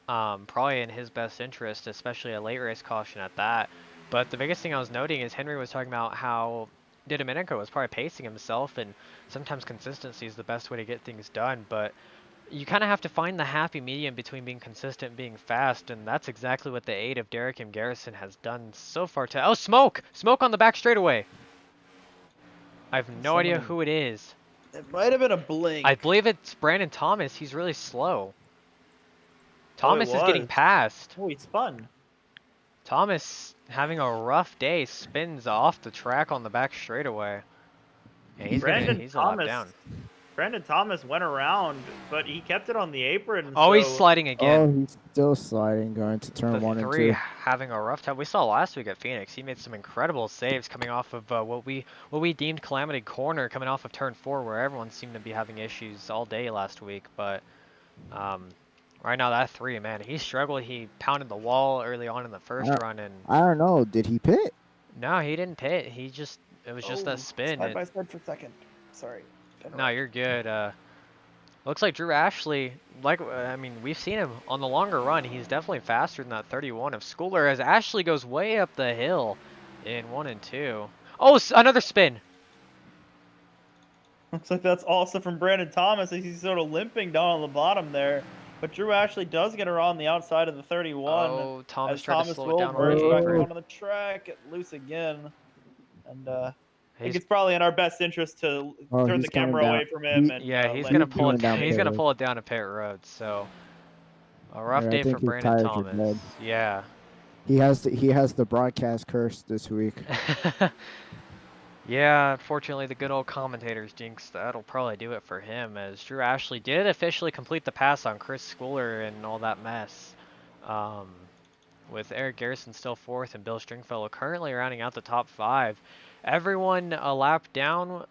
probably in his best interest, especially a late race caution at that. But the biggest thing I was noting is Henry was talking about how Domenico was probably pacing himself, and sometimes consistency is the best way to get things done. But you kind of have to find the happy medium between being consistent and being fast, and that's exactly what the 8 of Derek M. Garrison has done so far. Oh, smoke! Smoke on the back straightaway! I have no idea who it is. It might have been a blink. I believe it's Brandon Thomas. He's really slow. Thomas is getting was. passed. Oh, he spun. Thomas, having a rough day, spins off the track on the back straightaway. Yeah, he's a lap down. Brandon Thomas went around, but he kept it on the apron. Oh, he's so- sliding again. Oh, he's still sliding, going to turn The 1 and 3 2. having a rough time. We saw last week at Phoenix. He made some incredible saves coming off of what we deemed calamity corner, coming off of turn 4, where everyone seemed to be having issues all day last week. But right now that 3, man, he struggled. He pounded the wall early on in the first run, and I don't know. Did he pit? no, he didn't pit. It was just that spin. Side by side for second. Sorry. No, you're good. Looks like Drew Ashley, I mean, we've seen him on the longer run. He's definitely faster than that 31 of Schooler, as Ashley goes way up the hill in 1 and 2. Oh, another spin. Looks like that's also from Brandon Thomas as he's sort of limping down on the bottom there. But Drew Ashley does get around the outside of the 31. Oh, Thomas as tried Thomas to slow will it down on merge the back apron. onto the track, get loose again. And I think He's- it's probably in our best interest to turn he's the coming camera down. away from him. And, Yeah, he's let gonna him pull do it. his He's thing. gonna road. pull it down to pit road. So a rough Yeah, I day for think his Brandon tires are Thomas. dead. Yeah. He has the broadcast curse this week. Yeah, unfortunately, the good old commentators jinx. That'll probably do it for him, as Drew Ashley did officially complete the pass on Chris Schooler and all that mess. With Eric Garrison still 4th and Bill Stringfellow currently rounding out the top 5. Everyone a lap down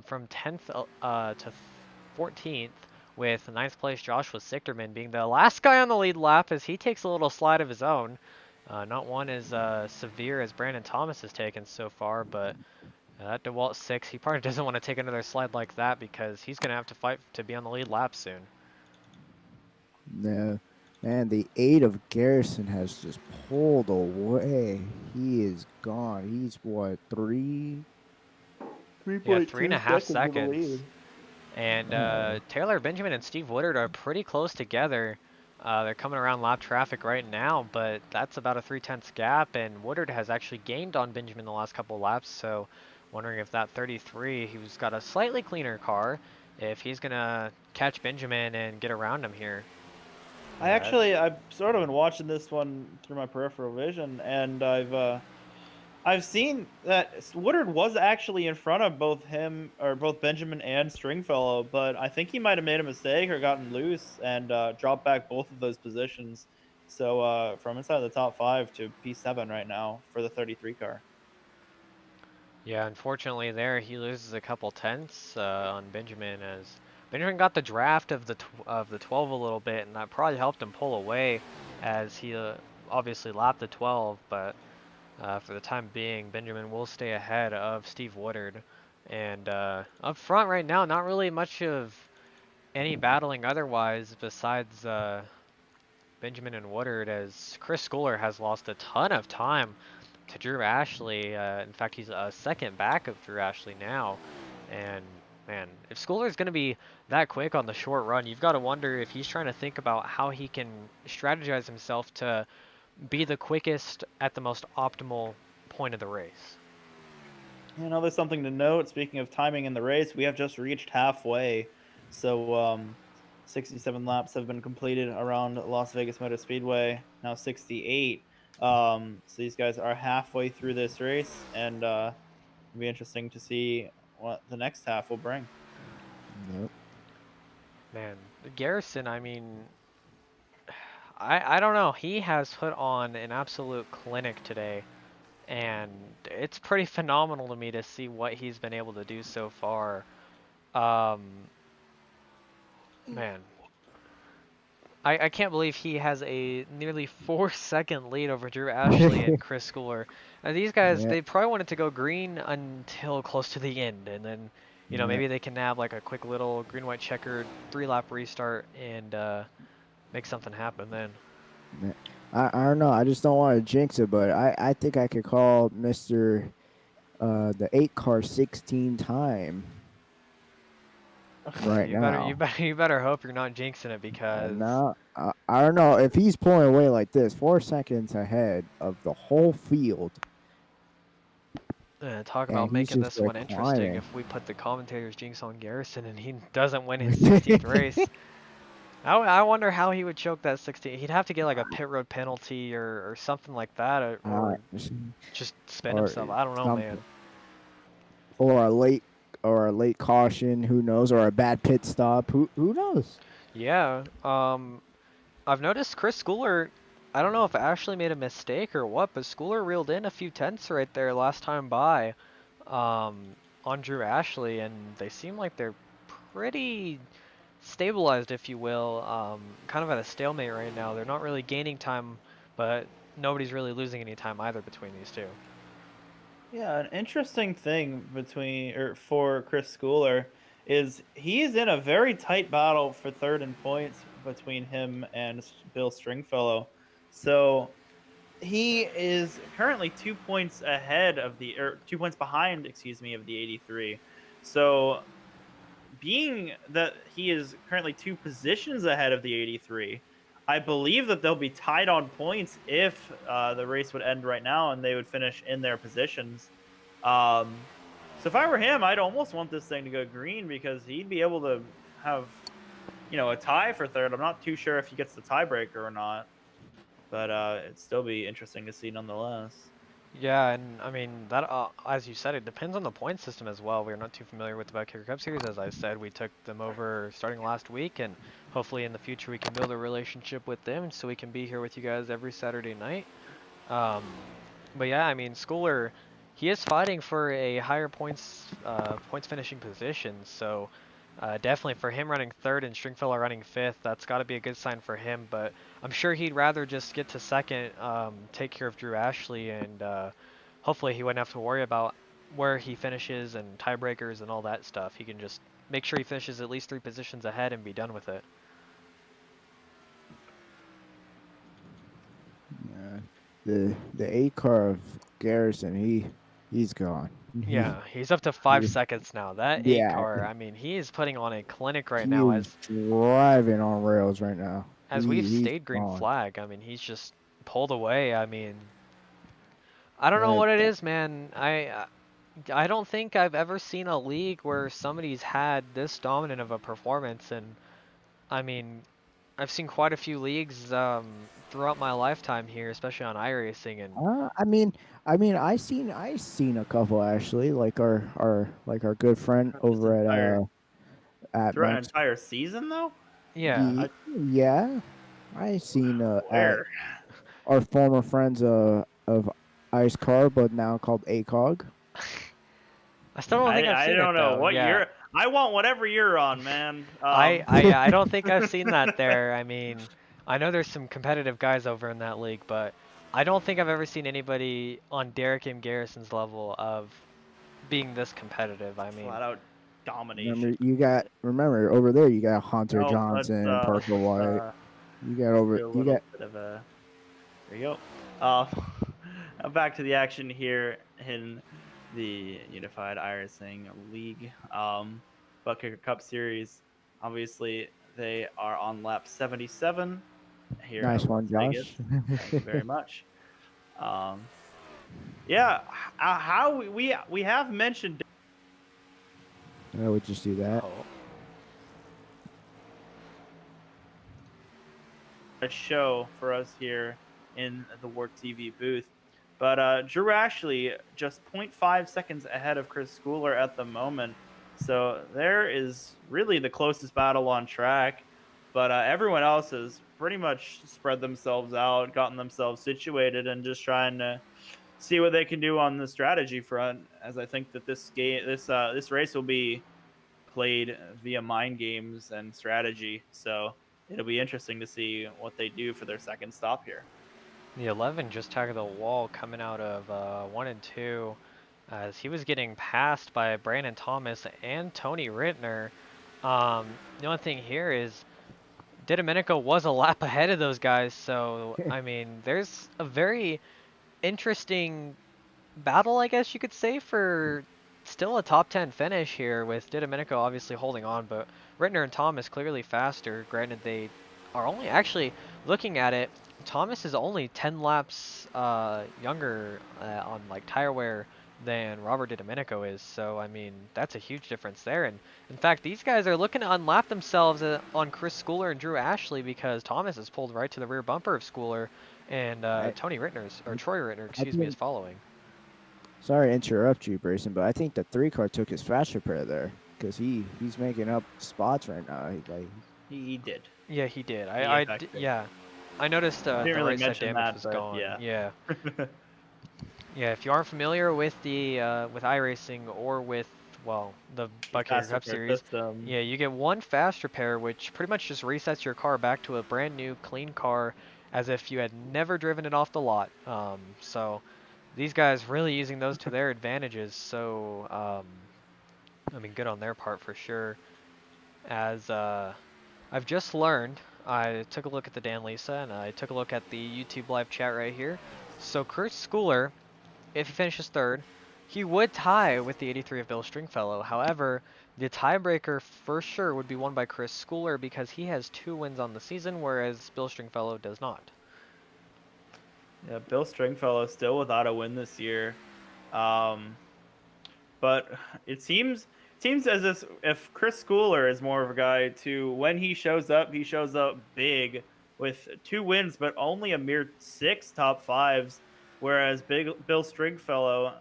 from 10th to 14th, with 9th place Joshua Sichterman being the last guy on the lead lap as he takes a little slide of his own. Not one as severe as Brandon Thomas has taken so far, but that DeWalt 6, he probably doesn't want to take another slide like that because he's going to have to fight to be on the lead lap soon. No. Man, the 8 of Garrison has just pulled away. He is gone. He's what, 3? Yeah, 3.5 seconds. And Taylor Benjamin and Steve Woodard are pretty close together. They're coming around lap traffic right now, but that's about a 3/10 gap, and Woodard has actually gained on Benjamin the last couple laps, so wondering if that 33, he's got a slightly cleaner car, if he's going to catch Benjamin and get around him here. I've sort of been watching this one through my peripheral vision, and I've seen that Woodard was actually in front of both Benjamin and Stringfellow, but I think he might have made a mistake or gotten loose and dropped back both of those positions. So from inside the top 5 to P7 right now for the 33 car. Yeah, unfortunately there he loses a couple tenths on Benjamin, as Benjamin got the draft of the 12 a little bit, and that probably helped him pull away as he obviously lapped the 12, but for the time being, Benjamin will stay ahead of Steve Woodard. And up front right now, not really much of any battling otherwise besides Benjamin and Woodard, as Chris Schooler has lost a ton of time to Drew Ashley. In fact, he's a second back of Drew Ashley now. And man, if Schooler is going to be that quick on the short run, you've got to wonder if he's trying to think about how he can strategize himself to be the quickest at the most optimal point of the race. You know, there's something to note. Speaking of timing in the race, we have just reached halfway. So 67 laps have been completed around Las Vegas Motor Speedway. Now 68. So these guys are halfway through this race, and it'll be interesting to see what the next half will bring. Yep. Man, Garrison, I mean, I don't know. He has put on an absolute clinic today, and it's pretty phenomenal to me to see what he's been able to do so far. Um, man, I can't believe he has a nearly 4-second lead over Drew Ashley and Chris Schooler. And these guys, Yeah. they probably wanted to go green until close to the end, and then, you know, Yeah. maybe they can nab like a quick little green-white checkered 3-lap restart and make something happen then. Yeah. I don't know. I just don't want to jinx it, but I think I could call Mr. The 8 car 16 time right You better, now. you better hope you're not jinxing it because No, I don't know if he's pulling away like this, 4 seconds ahead of the whole field, talk about and he's making just this like one interesting. climbing. If we put the commentator's jinx on Garrison and he doesn't win his 16th race, I wonder how he would choke that 16. He'd have to get like a pit road penalty or something like that, or just spin or himself. I don't know, something, man. or a late caution. Who knows? Or a bad pit stop. Who knows? Yeah. I've noticed Chris Schooler. I don't know if Ashley made a mistake or what, but Schooler reeled in a few tenths right there last time by, on Drew Ashley, and they seem like they're pretty stabilized, if you will. Kind of at a stalemate right now. They're not really gaining time, but nobody's really losing any time either between these two. Yeah, an interesting thing for Chris Schooler is he's in a very tight battle for third in points between him and Bill Stringfellow. So he is currently 2 points ahead of or 2 points behind, excuse me, of the 83. So being that he is currently 2 positions ahead of the 83, I believe that they'll be tied on points if the race would end right now and they would finish in their positions. So if I were him, I'd almost want this thing to go green because he'd be able to have, a tie for third. I'm not too sure if he gets the tiebreaker or not, but it'd still be interesting to see nonetheless. Yeah, and I mean that, as you said, it depends on the point system as well. We're not too familiar with the Buttkicker Cup Series. As I said, we took them over starting last week, and hopefully in the future we can build a relationship with them, so we can be here with you guys every Saturday night. Um, but yeah, I mean Schooler, he is fighting for a higher points finishing position. So definitely for him running third and Stringfellow running fifth, that's got to be a good sign for him. But I'm sure he'd rather just get to second, take care of Drew Ashley, and hopefully he wouldn't have to worry about where he finishes and tiebreakers and all that stuff. He can just make sure he finishes at least 3 positions ahead and be done with it. The 8 car of Garrison, he's gone. Yeah, he's up to 5 he- seconds now. That 8 yeah, car, I mean, he is putting on a clinic right he now is driving on rails right now. as we've He's stayed green gone. flag. I mean, he's just pulled away. I mean, I don't know That, what it is, man. I don't think I've ever seen a league where somebody's had this dominant of a performance, and I mean, I've seen quite a few leagues throughout my lifetime here, especially on iRacing, and I seen a couple actually, like our good friend Throughout this over entire at throughout an Max. entire season, though. yeah. Yeah, I seen at Where? our former friends of Ice Car, but now called ACOG. I still don't think I've I seen it don't know though. what Yeah. year. I want whatever you're on, man. I don't think I've seen that there. I mean, I know there's some competitive guys over in that league, but I don't think I've ever seen anybody on Derek M. Garrison's level of being this competitive. I mean, Flat out domination. Remember over there you got Hunter Oh, let's Johnson, Parker White. do a little bit of a. There you go. Uh, back to the action here in the Unified iRacing League, Buttkicker Cup Series. Obviously, they are on lap 77 here Nice at Las one, Vegas. Josh. Thank you very much. Yeah, how we have mentioned I would just do that. oh, a show for us here in the Work TV booth. But Drew Ashley just 0.5 seconds ahead of Chris Schooler at the moment. So there is really the closest battle on track. But everyone else has pretty much spread themselves out, gotten themselves situated, and just trying to see what they can do on the strategy front. As I think that this race will be played via mind games and strategy. So it'll be interesting to see what they do for their second stop here. The 11 just tagged the wall coming out of 1 and 2 as he was getting passed by Brandon Thomas and Tony Rittner. The only thing here is DiDomenico was a lap ahead of those guys, so I mean, there's a very interesting battle, I guess you could say, for still a top 10 finish here with DiDomenico obviously holding on, but Rittner and Thomas clearly faster. Granted, they are only actually looking at it. Thomas is only 10 laps younger on like tire wear than Robert DiDomenico is. So I mean, that's a huge difference there. And in fact, these guys are looking to unlap themselves on Chris Schooler and Drew Ashley because Thomas is pulled right to the rear bumper of Schooler, and Troy Rittner, excuse me, is following. Sorry to interrupt you, Brayson, but I think the 3 car took his faster pair there because he's making up spots right now. He did. Yeah, he did. Yeah. I noticed the Didn't really right side mention damage that, was but gone. yeah. Yeah. Yeah, if you aren't familiar with the with iRacing or with, well, the Buttkicker Faster Cup pair Series, system. yeah, you get one fast repair, which pretty much just resets your car back to a brand new, clean car, as if you had never driven it off the lot. So these guys really using those to their advantages. So I mean, good on their part for sure. As I've just learned, I took a look at the Dan Lisa and I took a look at the YouTube live chat right here. So Chris Schooler, if he finishes third, he would tie with the 83 of Bill Stringfellow. However, the tiebreaker for sure would be won by Chris Schooler because he has 2 wins on the season, whereas Bill Stringfellow does not. Yeah, Bill Stringfellow still without a win this year. But it seems as if Chris Schooler is more of a guy to when he shows up big with 2 wins, but only a mere 6 top 5s. Whereas Bill Stringfellow,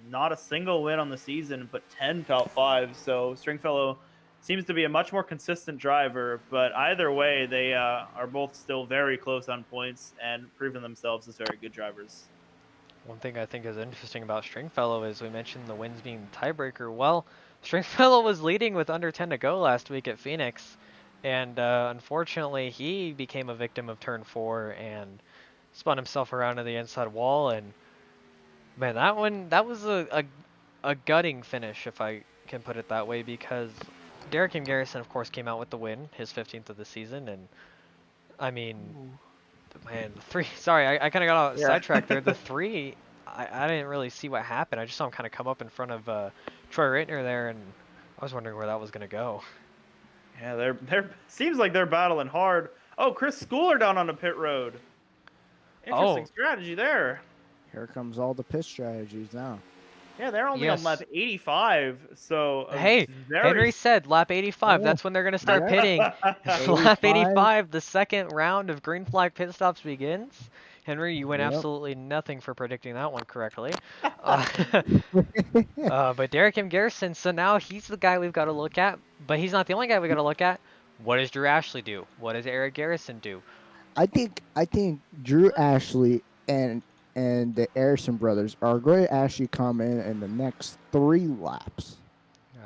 not a single win on the season, but 10 top 5s. So Stringfellow seems to be a much more consistent driver. But either way, they are both still very close on points and proven themselves as very good drivers. One thing I think is interesting about Stringfellow is we mentioned the wins being the tiebreaker. Well, Stringfellow was leading with under 10 to go last week at Phoenix, and unfortunately he became a victim of turn 4 and spun himself around to the inside wall. And man, that was a gutting finish, if I can put it that way, because Derek M. Garrison, of course, came out with the win, his 15th of the season, and I mean, man, the 3. Sorry, I kind of got sidetracked there. The 3, I didn't really see what happened. I just saw him kind of come up in front of Troy Rittner there, and I was wondering where that was gonna go. Yeah, they're seems like they're battling hard. Oh, Chris Schooler down on the pit road. Interesting strategy there. Here comes all the pit strategies now. Yeah, they're only on lap 85, so Hey, Henry said lap 85. That's when they're gonna start pitting. Lap 85, the second round of green flag pit stops begins. Henry, you went absolutely nothing for predicting that one correctly. But Derek M. Garrison, so now he's the guy we've got to look at, but he's not the only guy we got to look at. What does Drew Ashley do? What does Eric Garrison do? I think Drew Ashley and the Harrison brothers are going to actually come in the next 3 laps.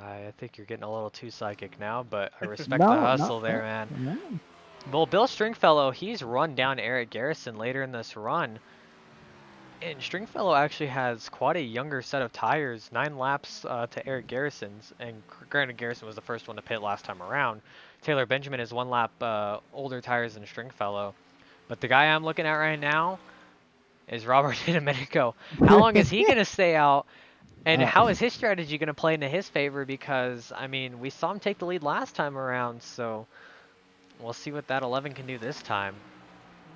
I think you're getting a little too psychic now, but I respect the hustle there, man. No. Well, Bill Stringfellow, he's run down Eric Garrison later in this run. And Stringfellow actually has quite a younger set of tires, 9 laps to Eric Garrison's. And granted, Garrison was the first one to pit last time around. Taylor Benjamin is 1 lap older tires than Stringfellow. But the guy I'm looking at right now is Robert DiDomenico. How long is he going to stay out? And how is his strategy going to play into his favor? Because, I mean, we saw him take the lead last time around, so we'll see what that 11 can do this time.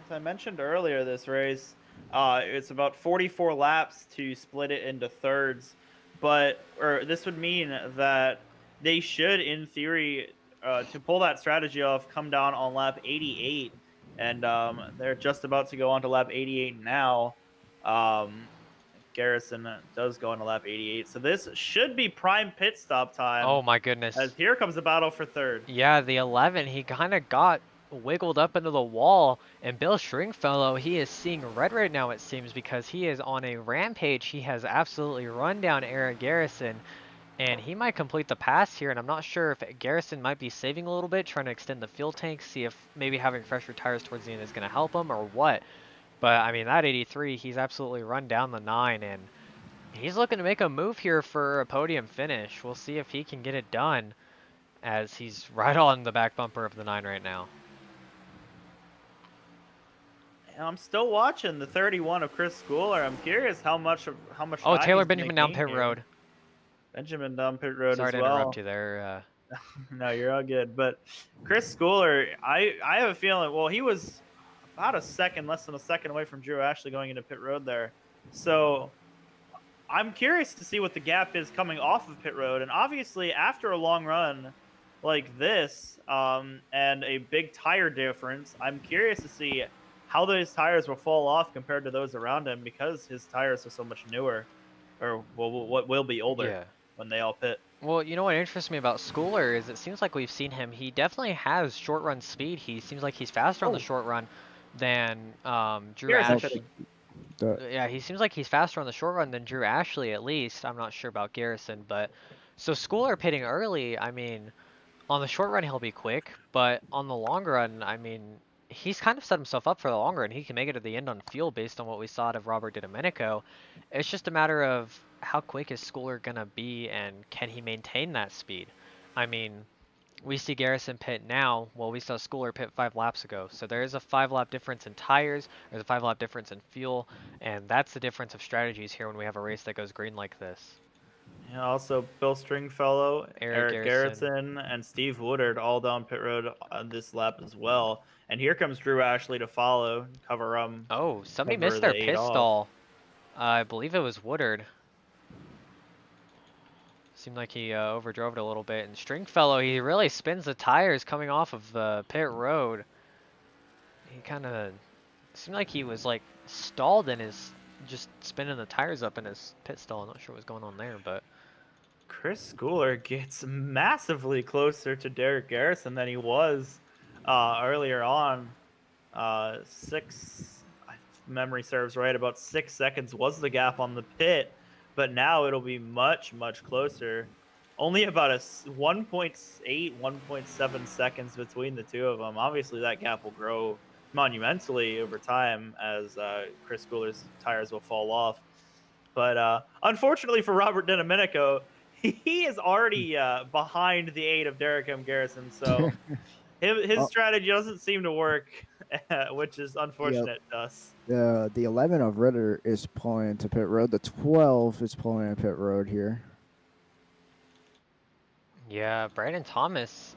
As I mentioned earlier, this race, it's about 44 laps to split it into thirds. Or this would mean that they should, in theory, to pull that strategy off, come down on lap 88 and they're just about to go on to lap 88 now. Um, Garrison does go on to lap 88, so this should be prime pit stop time. Oh my As goodness. here comes the battle for third. Yeah, the 11, he kind of got wiggled up into the wall, and Bill Stringfellow, he is seeing red right now, it seems, because he is on a rampage. He has absolutely run down Eric Garrison, and he might complete the pass here, and I'm not sure if Garrison might be saving a little bit, trying to extend the fuel tank, see if maybe having fresher tires towards the end is going to help him or what. But, I mean, that 83, he's absolutely run down the 9, and he's looking to make a move here for a podium finish. We'll see if he can get it done, as he's right on the back bumper of the 9 right now. And I'm still watching the 31 of Chris Schooler. I'm curious how much Oh, time Taylor he's gonna Benjamin down gain pit here. road. Benjamin down pit road Sorry as to well. interrupt you there. No, you're all good. But Chris Schooler, I have a feeling. Well, he was about less than a second away from Drew Ashley going into pit road there. So I'm curious to see what the gap is coming off of pit road. And obviously, after a long run like this, and a big tire difference, I'm curious to see how those tires will fall off compared to those around him, because his tires are so much newer, or what will be older Yeah. when they all pit. Well, you know what interests me about Schooler is it seems like we've seen him. He definitely has short run speed. He seems like he's faster on the short run than Drew Here's Ashley. The, Yeah, he seems like he's faster on the short run than Drew Ashley, at least. I'm not sure about Garrison, but so Schooler pitting early, I mean, on the short run he'll be quick, but on the long run, I mean, he's kind of set himself up for the long run. He can make it to the end on fuel based on what we saw out of Robert DiDomenico. It's just a matter of how quick is Schooler gonna be and can he maintain that speed? I mean, we see Garrison pit now. Well, we saw Schooler pit 5 laps ago. So there is a 5-lap difference in tires. There's a 5-lap difference in fuel. And that's the difference of strategies here when we have a race that goes green like this. Yeah, also Bill Stringfellow, Eric Eric Garrison. Garrison, and Steve Woodard all down pit road on this lap as well. And here comes Drew Ashley to follow, cover Oh, somebody cover missed their the 8 pit off. stall. I believe it was Woodard. Seemed like he overdrove it a little bit. And Stringfellow, he really spins the tires coming off of the pit road. He kind of seemed like he was like stalled in his, just spinning the tires up in his pit stall. I'm not sure what's going on there, but Chris Schooler gets massively closer to Derek Garrison than he was earlier on. If memory serves right, about 6 seconds was the gap on the pit, but now it'll be much, much closer. Only about a 1.8, 1.7 seconds between the two of them. Obviously, that gap will grow monumentally over time as Chris Schooler's tires will fall off. But unfortunately for Robert DiDomenico, he is already behind the 8 of Derek M. Garrison, so his Oh. strategy doesn't seem to work, which is unfortunate to us. the 11 of Ritter is pulling into pit road. The 12 is pulling into pit road here. yeah, Brandon Thomas,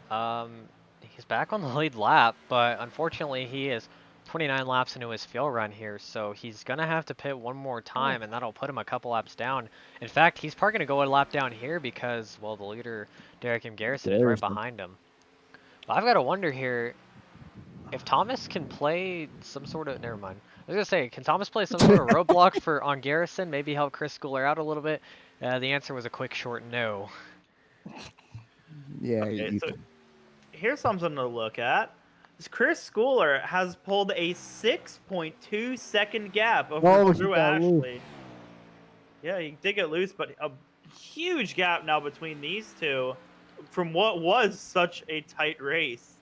he's back on the lead lap, but unfortunately he is 29 laps into his fuel run here, so he's gonna have to pit one more time, and that'll put him a couple laps down. In fact, he's probably gonna go a lap down here because, well, the leader, Derek M. Garrison, is right Garrison. behind him. But I've got to wonder here, if Thomas can play some sort of, never mind. I was gonna say, can Thomas play some sort of roadblock on Garrison, maybe help Chris Schooler out a little bit? The answer was a quick, short no. Yeah, Okay, so here's something to look at. Chris Schooler has pulled a 6.2 second gap over Whoa, he Drew got loose. Ashley. Yeah, he did get loose, but a huge gap now between these two from what was such a tight race.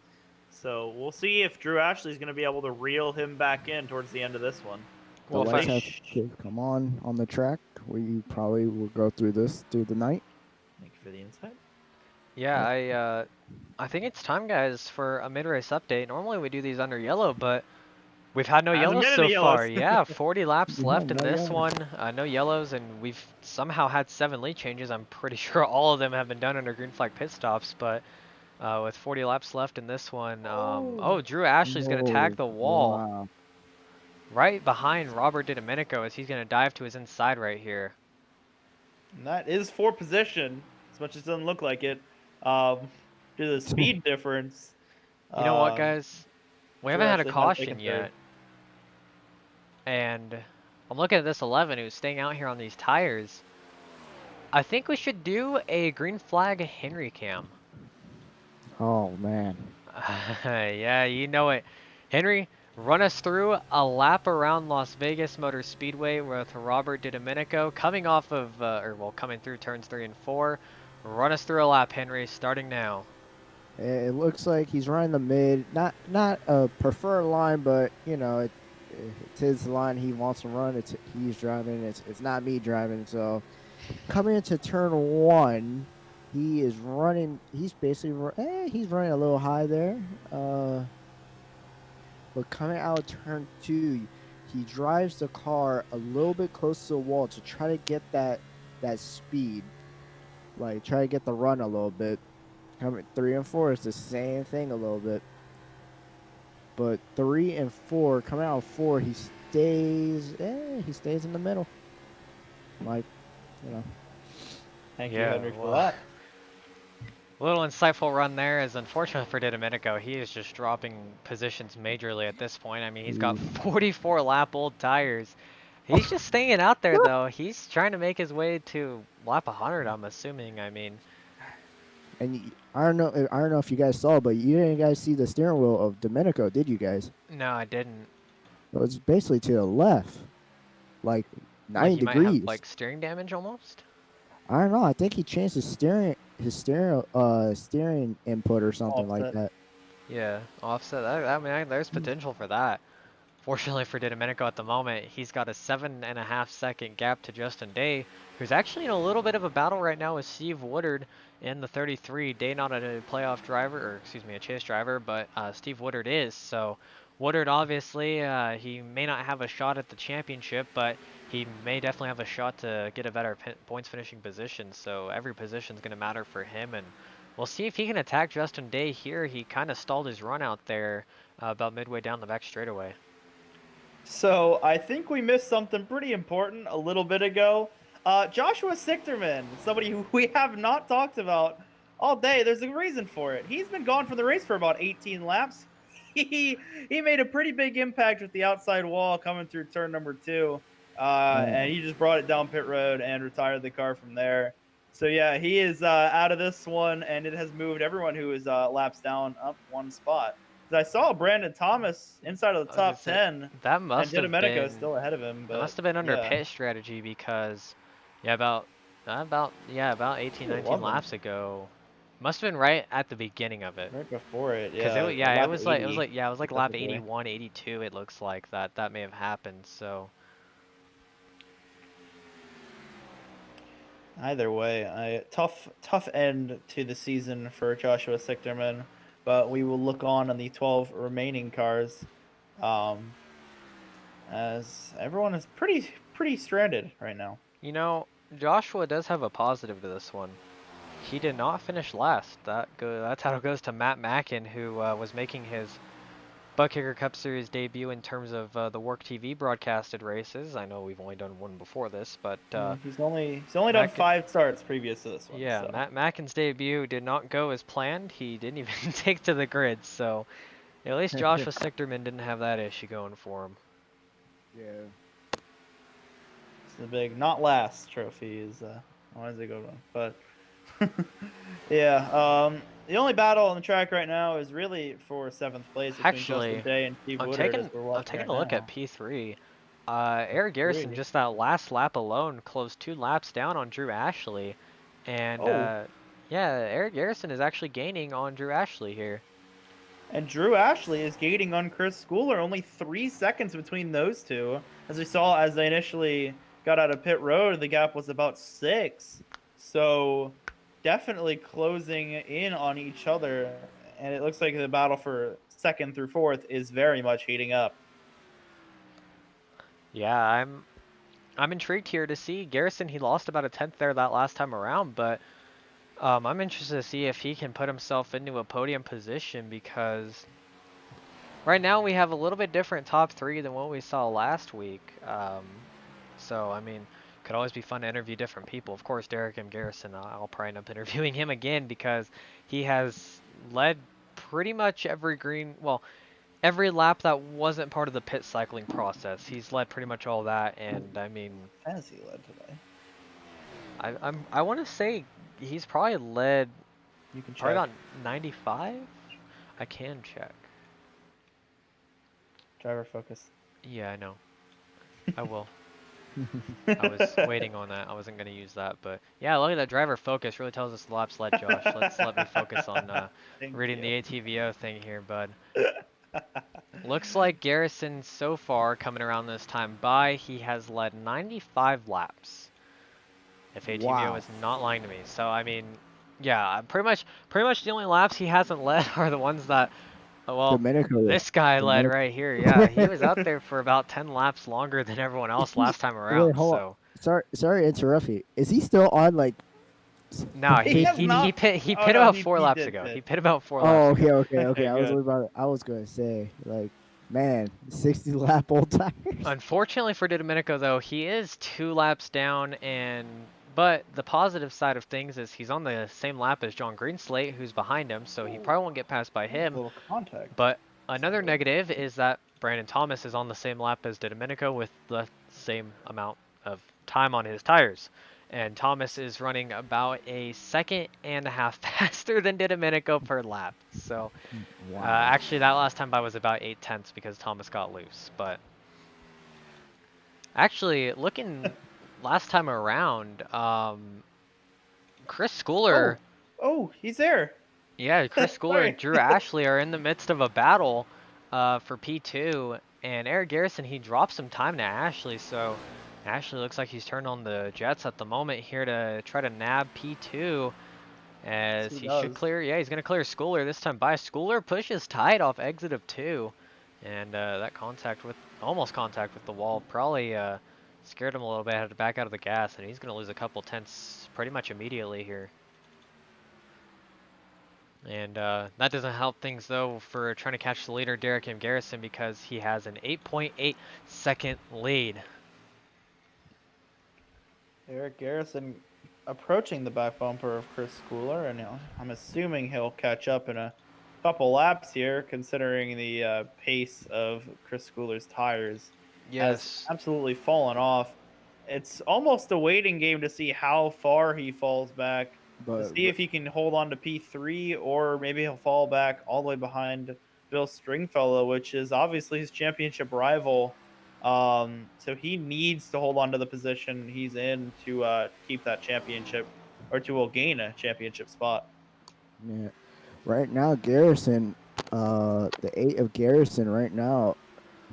So we'll see if Drew Ashley is going to be able to reel him back in towards the end of this one. the Well, if lights I- have to come on the track. We probably will go through this through the night. Thank you for the insight. Yeah, I think it's time, guys, for a mid-race update. Normally we do these under yellow, but we've had no Hasn't yellows been so any far. yellows. Yeah, 40 laps Yeah, left in no this yellows. one. No yellows, and we've somehow had 7 lead changes. I'm pretty sure all of them have been done under green flag pit stops, but with 40 laps left in this one, oh, Drew Ashley's going to tag the wall Wow. right behind Robert DiDomenico as he's going to dive to his inside right here. And that is for position, as much as it doesn't look like it. Due to the speed difference. You know what, Um, guys? We Drew haven't had a actually has caution taken third. yet. And I'm looking at this 11 who's staying out here on these tires. I think we should do a green flag Henry cam. Oh man. Yeah, you know it. Henry, run us through a lap around Las Vegas Motor Speedway with Robert DiDomenico coming off of, coming through turns 3 and 4. Run us through a lap, Henry, starting now. It looks like he's running the mid. Not a preferred line, but you know it's his line. He wants to run. He's driving. It's not me driving. So coming into turn 1, he is running. He's basically he's running a little high there. But coming out of turn 2, he drives the car a little bit close to the wall to try to get that speed, like try to get the run a little bit. Coming 3 and 4 is the same thing a little bit, but 3 and 4 coming out of 4, he stays in the middle, like you know. Thank you, Yeah, Henry, for wow. that. A little insightful run there is unfortunate for DiDomenico. He is just dropping positions majorly at this point. I mean, he's got 44 lap old tires. He's just staying out there though. He's trying to make his way to lap 100, I'm assuming. I mean, And I don't know if you guys saw, but you didn't guys see the steering wheel of Domenico, did you guys? no, I didn't. It was basically to the left, like 90 Like he might degrees. have like steering damage almost. I don't know. I think he changed his steering input or something like Offset. that. Yeah, offset. I mean, there's potential for that. Fortunately for DiDomenico at the moment, he's got a 7.5-second gap to Justin Day, who's actually in a little bit of a battle right now with Steve Woodard in the 33. Day not a playoff driver, or excuse me, a chase driver, but Steve Woodard is. So Woodard obviously, he may not have a shot at the championship, but he may definitely have a shot to get a better points finishing position. So every position is going to matter for him, and we'll see if he can attack Justin Day here. He kind of stalled his run out there about midway down the back straightaway. So I think we missed something pretty important a little bit ago. Joshua Sichterman, somebody who we have not talked about all day. There's a reason for it. He's been gone from the race for about 18 laps. He made a pretty big impact with the outside wall coming through turn number 2, and he just brought it down pit road and retired the car from there. So yeah, he is out of this one, and it has moved everyone who is laps down up 1 spot. I saw Brandon Thomas inside of the top 10. That must and have DiDomenico been is still ahead of him. But that must have been under yeah. pit strategy because, yeah, about 18, 19 11. laps ago, must have been right at the beginning of it. Right before it, yeah. Because it lap was 80, like lap specifically. 81, 82. It looks like that may have happened. So Either way, a tough end to the season for Joshua Sichterman, but we will look on the 12 remaining cars, as everyone is pretty stranded right now. you know, Joshua does have a positive to this one. He did not finish last. That's how it goes to Matt Mackin, who was making his Buttkicker Cup Series debut in terms of the Work TV broadcasted races. I know we've only done one before this, but He's only done 5 starts previous to this one. yeah, so. Matt Mackin's debut did not go as planned. He didn't even take to the grid, so at least Joshua Sichterman didn't have that issue going for him. Yeah. It's the big not last trophy is always a good one, but yeah. The only battle on the track right now is really for 7th place between Actually, Justin Day and Steve I'm Woodard. taking a look at P3. Eric Garrison just that last lap alone closed 2 laps down on Drew Ashley, and yeah, Eric Garrison is actually gaining on Drew Ashley here. And Drew Ashley is gaining on Chris Schooler, only 3 seconds between those two. As we saw, as they initially got out of pit road, the gap was about 6. So definitely closing in on each other, and it looks like the battle for 2nd through 4th is very much heating up. Yeah, I'm intrigued here to see Garrison. He lost about a 10th there that last time around, but I'm interested to see if he can put himself into a podium position, because right now we have a little bit different top 3 than what we saw last week. So I mean, could always be fun to interview different people. Of course, Derek M. Garrison, I'll probably end up interviewing him again because he has led pretty much every green. Well, every lap that wasn't part of the pit cycling process. He's led pretty much all that, and I mean, Fantasy led today. I want to say he's probably led You can probably check. about 95. I can check. Driver focus. Yeah, I know. I will. I was waiting on that. I wasn't gonna use that, but yeah, look at that driver focus. Really tells us the laps led, Josh. Let me focus on Thank reading you. the ATVO thing here, bud. Looks like Garrison so far coming around this time by, he has led 95 laps. If ATVO Wow. is not lying to me. So I mean, yeah, pretty much the only laps he hasn't led are the ones that, well, Domenico. this guy led Domenico. right here. Yeah, he was out there for about 10 laps longer than everyone else last time Wait, around. hold on. So Sorry to interrupt you. Is he still on like? no, He has he not. pit Oh no, about he 4 laps did ago. pit. He pit about 4 laps Oh, ago. okay. Okay, good. I was gonna say like, man, 60 lap old tires. Unfortunately for Domenico though, he is 2 laps down, but the positive side of things is he's on the same lap as John Greenslate, who's behind him, so he probably won't get passed by A him. little contact. But another Sadly. negative is that Brandon Thomas is on the same lap as Domenico with the same amount of time on his tires. And Thomas is running about a second and a half faster than Domenico per lap. So Wow. actually that last time by was about 8 tenths because Thomas got loose. But actually looking last time around, Chris Schooler, Oh, he's there. yeah, Chris Schooler and Sorry. Drew Ashley are in the midst of a battle for P2, and Eric Garrison, he dropped some time to Ashley, so Ashley looks like he's turned on the Jets at the moment here to try to nab P2, as He he should does. clear, yeah, he's going to clear Schooler this time by. Schooler pushes tight off exit of 2, and that almost contact with the wall probably scared him a little bit, had to back out of the gas, and he's going to lose a couple tenths pretty much immediately here. And that doesn't help things though for trying to catch the leader, Derek M. Garrison, because he has an 8.8 second lead. Eric Garrison approaching the back bumper of Chris Schooler, and I'm assuming he'll catch up in a couple laps here, considering the pace of Chris Schooler's tires has Yes. absolutely fallen off. It's almost a waiting game to see how far he falls back, to But see if he can hold on to P3, or maybe he'll fall back all the way behind Bill Stringfellow, which is obviously his championship rival. So he needs to hold on to the position he's in to keep that championship, or to gain a championship spot. yeah, right now Garrison, the 8 of Garrison right now,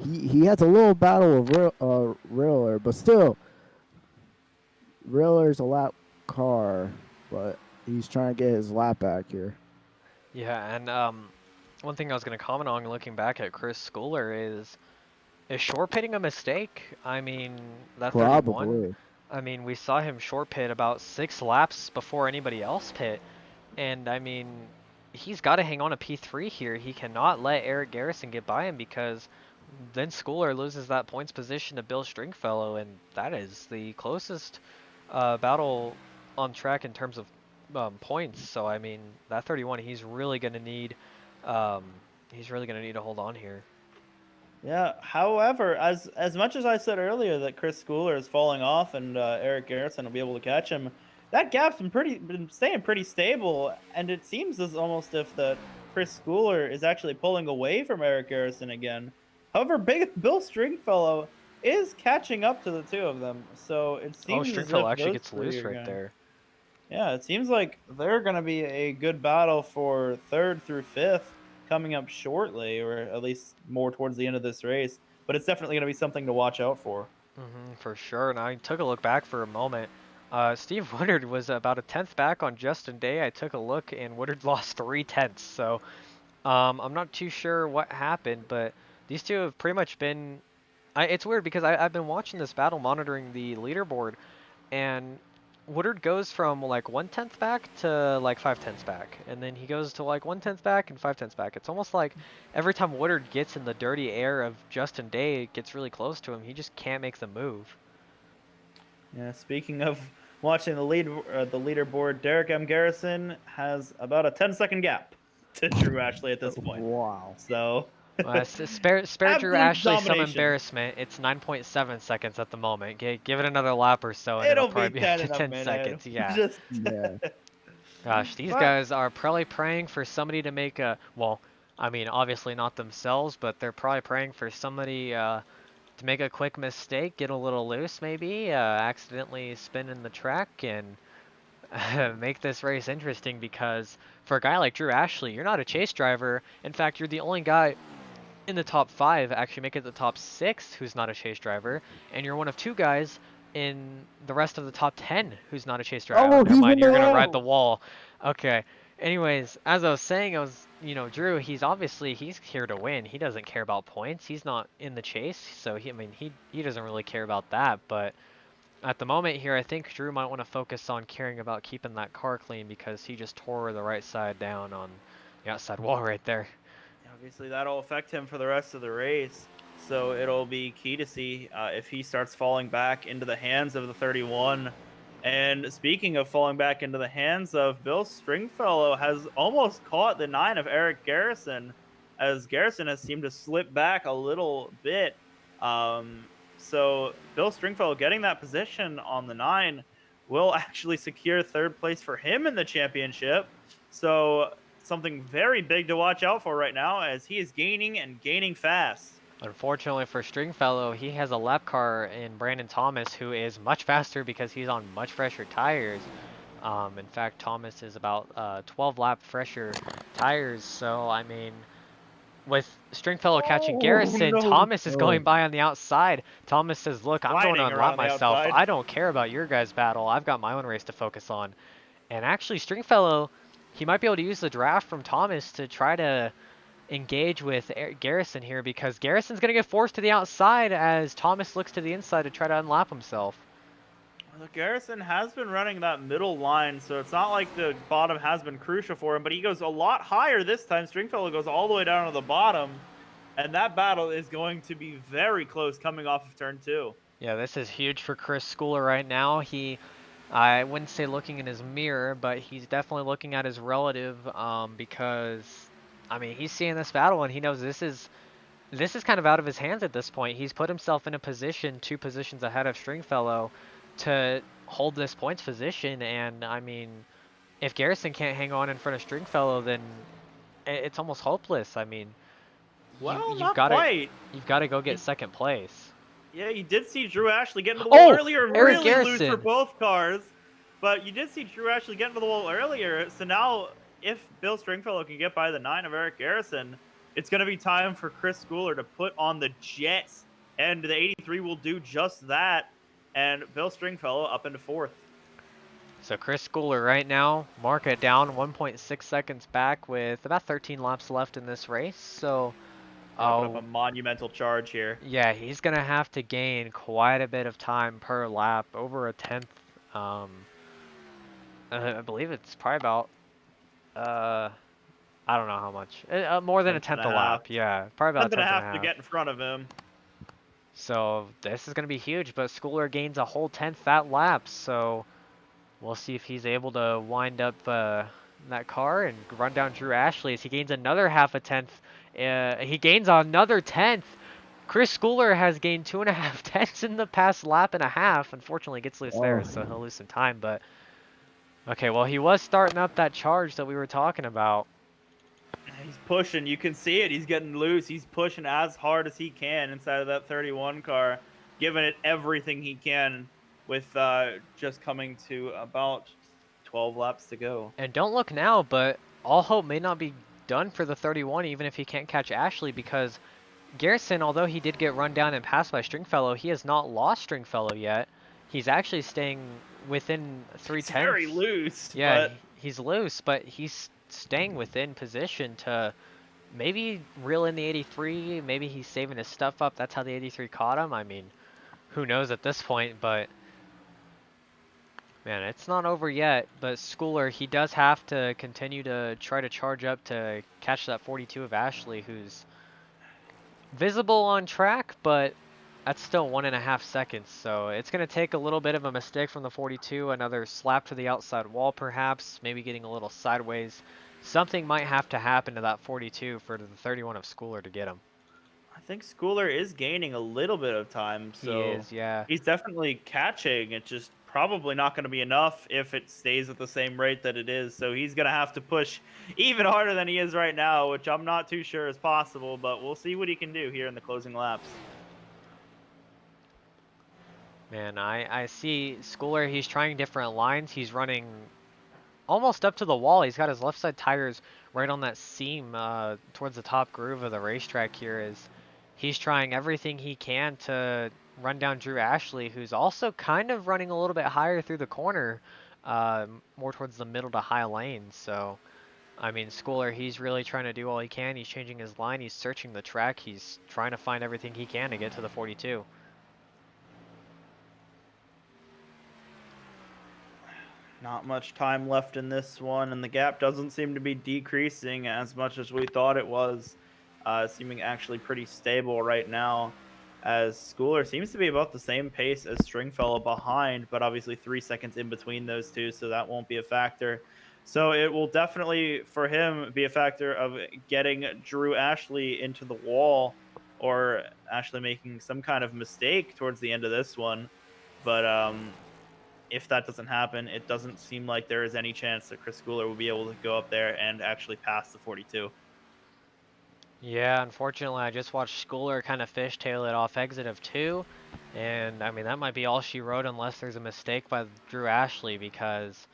he has a little battle with Riller, but still, Riller's a lap car, but he's trying to get his lap back here. Yeah, and one thing I was going to comment on looking back at Chris Schooler is short pitting a mistake? I mean, that 31. Probably. I mean, we saw him short pit about 6 laps before anybody else pit, and I mean, he's got to hang on to P3 here. He cannot let Eric Garrison get by him because then Schooler loses that points position to Bill Stringfellow, and that is the closest battle on track in terms of points. So I mean, that 31, he's really gonna need to hold on here. Yeah. However, as much as I said earlier that Chris Schooler is falling off and Eric Garrison will be able to catch him, that gap's been staying pretty stable, and it seems as almost if that Chris Schooler is actually pulling away from Eric Garrison again. However, Bill Stringfellow is catching up to the two of them, so it Oh, seems as Stringfellow if actually those gets three loose are right gonna. there. Yeah, it seems like they're going to be a good battle for third through fifth coming up shortly, or at least more towards the end of this race. But it's definitely going to be something to watch out for. For sure. And I took a look back for a moment. Steve Woodard was about a tenth back on Justin Day. I took a look and Woodard lost 3 tenths. So I'm not too sure what happened, but these two have pretty much been. It's weird because I've been watching this battle, monitoring the leaderboard, and Woodard goes from like 1/10 back to like 5/10 back, and then he goes to like 1/10 back and 5/10 back. It's almost like every time Woodard gets in the dirty air of Justin Day, it gets really close to him. He just can't make the move. Yeah, speaking of watching the leaderboard, Derek M. Garrison has about a 10-second gap to Drew Ashley at this point. Wow. So Spare Drew Absolute Ashley some domination. embarrassment. It's 9.7 seconds at the moment. Give it another lap or so, and it'll It'll be probably be up 10 to in a 10 minute. seconds. Yeah. Just Yeah. Gosh, these But- guys are probably praying for somebody to make a, well, I mean, obviously not themselves, but they're probably praying for somebody to make a quick mistake, get a little loose maybe, accidentally spin in the track, and make this race interesting because for a guy like Drew Ashley, you're not a chase driver. In fact, you're the only guy in the top 5, actually make it the top 6 who's not a chase driver, and you're one of 2 guys in the rest of the top 10 who's not a chase driver. Oh, Never he's mind, in you're the gonna wall. ride the wall. Okay. Anyways, as I was saying, Drew, he's here to win. He doesn't care about points. He's not in the chase, so he doesn't really care about that. But at the moment here, I think Drew might want to focus on caring about keeping that car clean because he just tore the right side down on the outside wall right there. Obviously, that'll affect him for the rest of the race. So it'll be key to see if he starts falling back into the hands of the 31. And speaking of falling back into the hands of Bill Stringfellow, has almost caught the 9 of Eric Garrison, as Garrison has seemed to slip back a little bit. So Bill Stringfellow getting that position on the 9 will actually secure 3rd place for him in the championship. So something very big to watch out for right now, as he is gaining and gaining fast. Unfortunately for Stringfellow, he has a lap car in Brandon Thomas, who is much faster because he's on much fresher tires. In fact, Thomas is about 12 lap fresher tires. So, I mean, with Stringfellow catching Garrison, no. Thomas is going by on the outside. Thomas says, look, I'm going to Gliding unlap around the myself. outside. I don't care about your guys' battle. I've got my own race to focus on. And actually, Stringfellow, he might be able to use the draft from Thomas to try to engage with Garrison here, because Garrison's going to get forced to the outside as Thomas looks to the inside to try to unlap himself. Well, Garrison has been running that middle line, so it's not like the bottom has been crucial for him, but he goes a lot higher this time. Stringfellow goes all the way down to the bottom, and that battle is going to be very close coming off of turn 2. Yeah, this is huge for Chris Schooler right now. I wouldn't say looking in his mirror, but he's definitely looking at his relative, because, I mean, he's seeing this battle and he knows this is kind of out of his hands at this point. He's put himself in a position, 2 positions ahead of Stringfellow, to hold this points position. And I mean, if Garrison can't hang on in front of Stringfellow, then it's almost hopeless. I mean, Well, you've got to go get 2nd place. Yeah, you did see Drew Ashley get into the wall earlier, Eric really Garrison. loose for both cars. But you did see Drew Ashley get into the wall earlier, so now if Bill Stringfellow can get by the 9 of Eric Garrison, it's going to be time for Chris Schooler to put on the Jets, and the 83 will do just that, and Bill Stringfellow up into 4th. So Chris Schooler right now, mark it down, 1.6 seconds back with about 13 laps left in this race. So, Put up a monumental charge here. yeah, he's going to have to gain quite a bit of time per lap, over a 10th. I believe it's probably about, I don't know how much. More than a 10th a lap. Yeah, probably about a 10th and a half to get in front of him. So this is going to be huge, but Schooler gains a whole 10th that lap. So we'll see if he's able to wind up that car and run down Drew Ashley as he gains another half a 10th. He gains another 10th. Chris Schooler has gained 2.5 tenths in the past lap and a half. Unfortunately, gets loose there, so he'll lose some time. But okay, well, he was starting up that charge that we were talking about. He's pushing. You can see it. He's getting loose. He's pushing as hard as he can inside of that 31 car, giving it everything he can with just coming to about 12 laps to go. And don't look now, but all hope may not be done for the 31, even if he can't catch Ashley, because Garrison, although he did get run down and passed by Stringfellow, he has not lost Stringfellow yet. He's actually staying within 3 tenths. He's very loose. Yeah, but he's loose, but he's staying within position to maybe reel in the 83. Maybe he's saving his stuff up. That's how the 83 caught him. I mean, who knows at this point, but man, it's not over yet. But Schooler, he does have to continue to try to charge up to catch that 42 of Ashley, who's visible on track, but That's still 1.5 seconds, so it's going to take a little bit of a mistake from the 42, another slap to the outside wall perhaps, maybe getting a little sideways. Something might have to happen to that 42 for the 31 of Schooler to get him. I think Schooler is gaining a little bit of time, He so is, yeah. he's definitely catching. It's just probably not going to be enough if it stays at the same rate that it is. So he's going to have to push even harder than he is right now, which I'm not too sure is possible, but we'll see what he can do here in the closing laps. Man, I see Schooler, he's trying different lines. He's running almost up to the wall. He's got his left side tires right on that seam towards the top groove of the racetrack here. Is he's trying everything he can to run down Drew Ashley, who's also kind of running a little bit higher through the corner, more towards the middle to high lane. So, I mean, Schooler, he's really trying to do all he can. He's changing his line. He's searching the track. He's trying to find everything he can to get to the 42. Not much time left in this one, and the gap doesn't seem to be decreasing as much as we thought it was. Seeming actually pretty stable right now, as Schooler seems to be about the same pace as Stringfellow behind, but obviously 3 seconds in between those two, so that won't be a factor. So it will definitely, for him, be a factor of getting Drew Ashley into the wall, or Ashley making some kind of mistake towards the end of this one. But if that doesn't happen, it doesn't seem like there is any chance that Chris Schooler will be able to go up there and actually pass the 42. Yeah, unfortunately, I just watched Schooler kind of fishtail it off exit of 2, and I mean, that might be all she wrote unless there's a mistake by Drew Ashley because,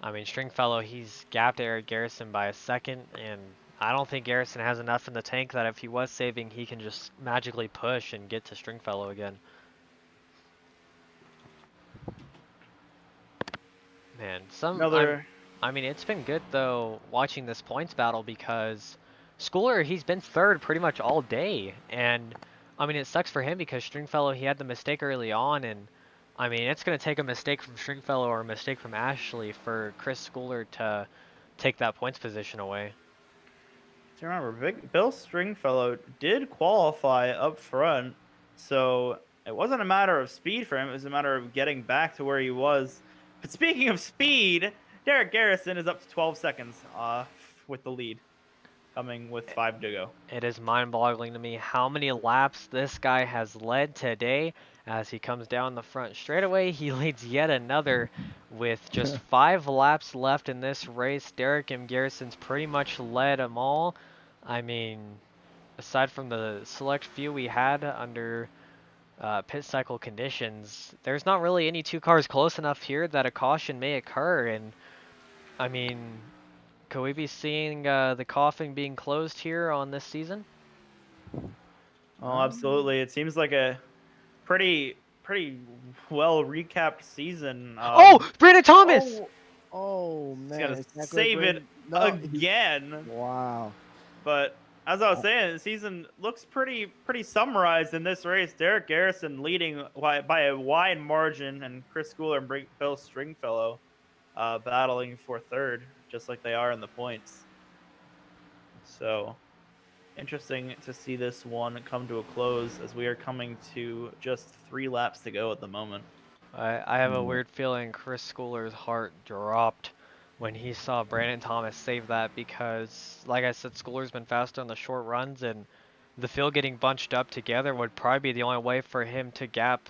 I mean, Stringfellow, he's gapped Eric Garrison by a second, and I don't think Garrison has enough in the tank that if he was saving, he can just magically push and get to Stringfellow again. Man, I mean, it's been good though watching this points battle because Schooler, he's been third pretty much all day, and I mean it sucks for him because Stringfellow he had the mistake early on, and I mean it's gonna take a mistake from Stringfellow or a mistake from Ashley for Chris Schooler to take that points position away. So remember, Bill Stringfellow did qualify up front, so it wasn't a matter of speed for him. It was a matter of getting back to where he was. But speaking of speed, Derek Garrison is up to 12 seconds with the lead, coming with 5 to go. It is mind-boggling to me how many laps this guy has led today. As he comes down the front straightaway, he leads yet another with just 5 laps left in this race. Derek M. Garrison's pretty much led them all. I mean, aside from the select few we had under pit cycle conditions, there's not really any 2 cars close enough here that a caution may occur. And I mean, could we be seeing the coffin being closed here on this season? Oh, absolutely. It seems like a pretty well recapped season. Oh, Brandon Thomas! Oh He's man, gonna is that save good? it No, again. Wow. But as I was saying, the season looks pretty summarized in this race. Derek Garrison leading by a wide margin, and Chris Schooler and Bill Stringfellow battling for third, just like they are in the points. So interesting to see this one come to a close as we are coming to just 3 laps to go at the moment. I have a weird feeling Chris Schooler's heart dropped when he saw Brandon Thomas save that because, like I said, Schooler's been faster on the short runs, and the field getting bunched up together would probably be the only way for him to gap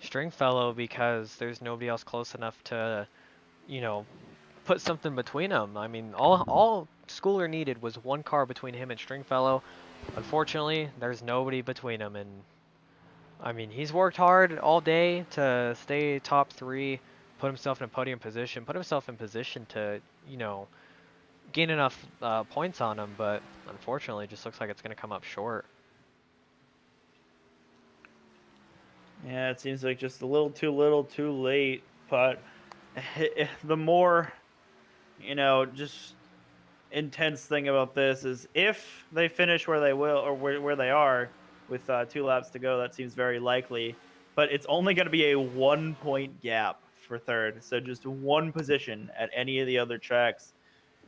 Stringfellow because there's nobody else close enough to, you know, put something between them. I mean, all Schooler needed was 1 car between him and Stringfellow. Unfortunately, there's nobody between them, and I mean, he's worked hard all day to stay top 3, put himself in a podium position, put himself in position to, you know, gain enough points on him, but unfortunately, it just looks like it's going to come up short. Yeah, it seems like just a little too late, but the more, just intense thing about this is if they finish where they will or where they are with 2 laps to go, that seems very likely, but it's only going to be a 1-point gap for third. So just 1 position at any of the other tracks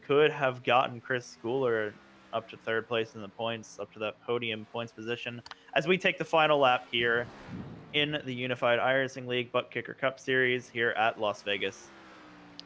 could have gotten Chris Schooler up to third place in the points, up to that podium points position. As we take the final lap here in the Unified iRacing League Buttkicker Cup Series here at Las Vegas.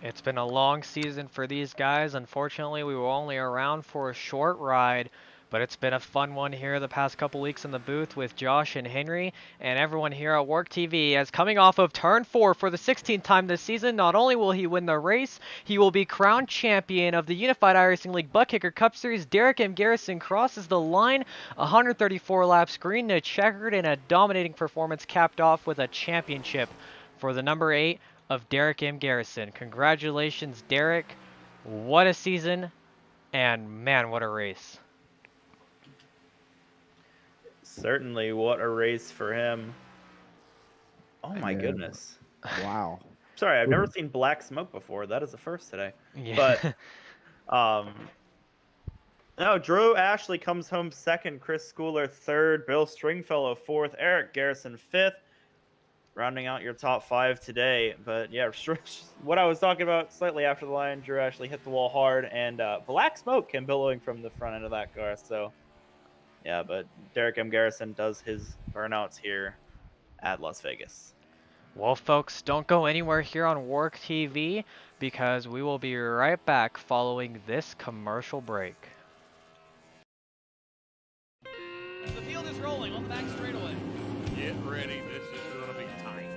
It's been a long season for these guys. Unfortunately, we were only around for a short ride, but it's been a fun one here the past couple weeks in the booth with Josh and Henry and everyone here at Work TV. As coming off of turn 4 for the 16th time this season, not only will he win the race, he will be crowned champion of the Unified iRacing League Buttkicker Cup Series. Derek M. Garrison crosses the line, 134 laps green to checkered, and a dominating performance capped off with a championship for the number 8 of Derek M. Garrison. Congratulations, Derek. What a season, and man, what a race. Certainly, what a race for him. Oh my Yeah. goodness. Wow. Sorry, I've never seen black smoke before. That is the first today. Yeah. But no, Drew Ashley comes home second, Chris Schooler third, Bill Stringfellow fourth, Eric Garrison fifth, rounding out your top 5 today. But yeah, what I was talking about slightly after the line, Drew Ashley hit the wall hard, and black smoke came billowing from the front end of that car. So yeah, but Derek M. Garrison does his burnouts here at Las Vegas. Well, folks, don't go anywhere here on Work TV because we will be right back following this commercial break. The field is rolling on the back straightaway. Get ready. This is going to be tight.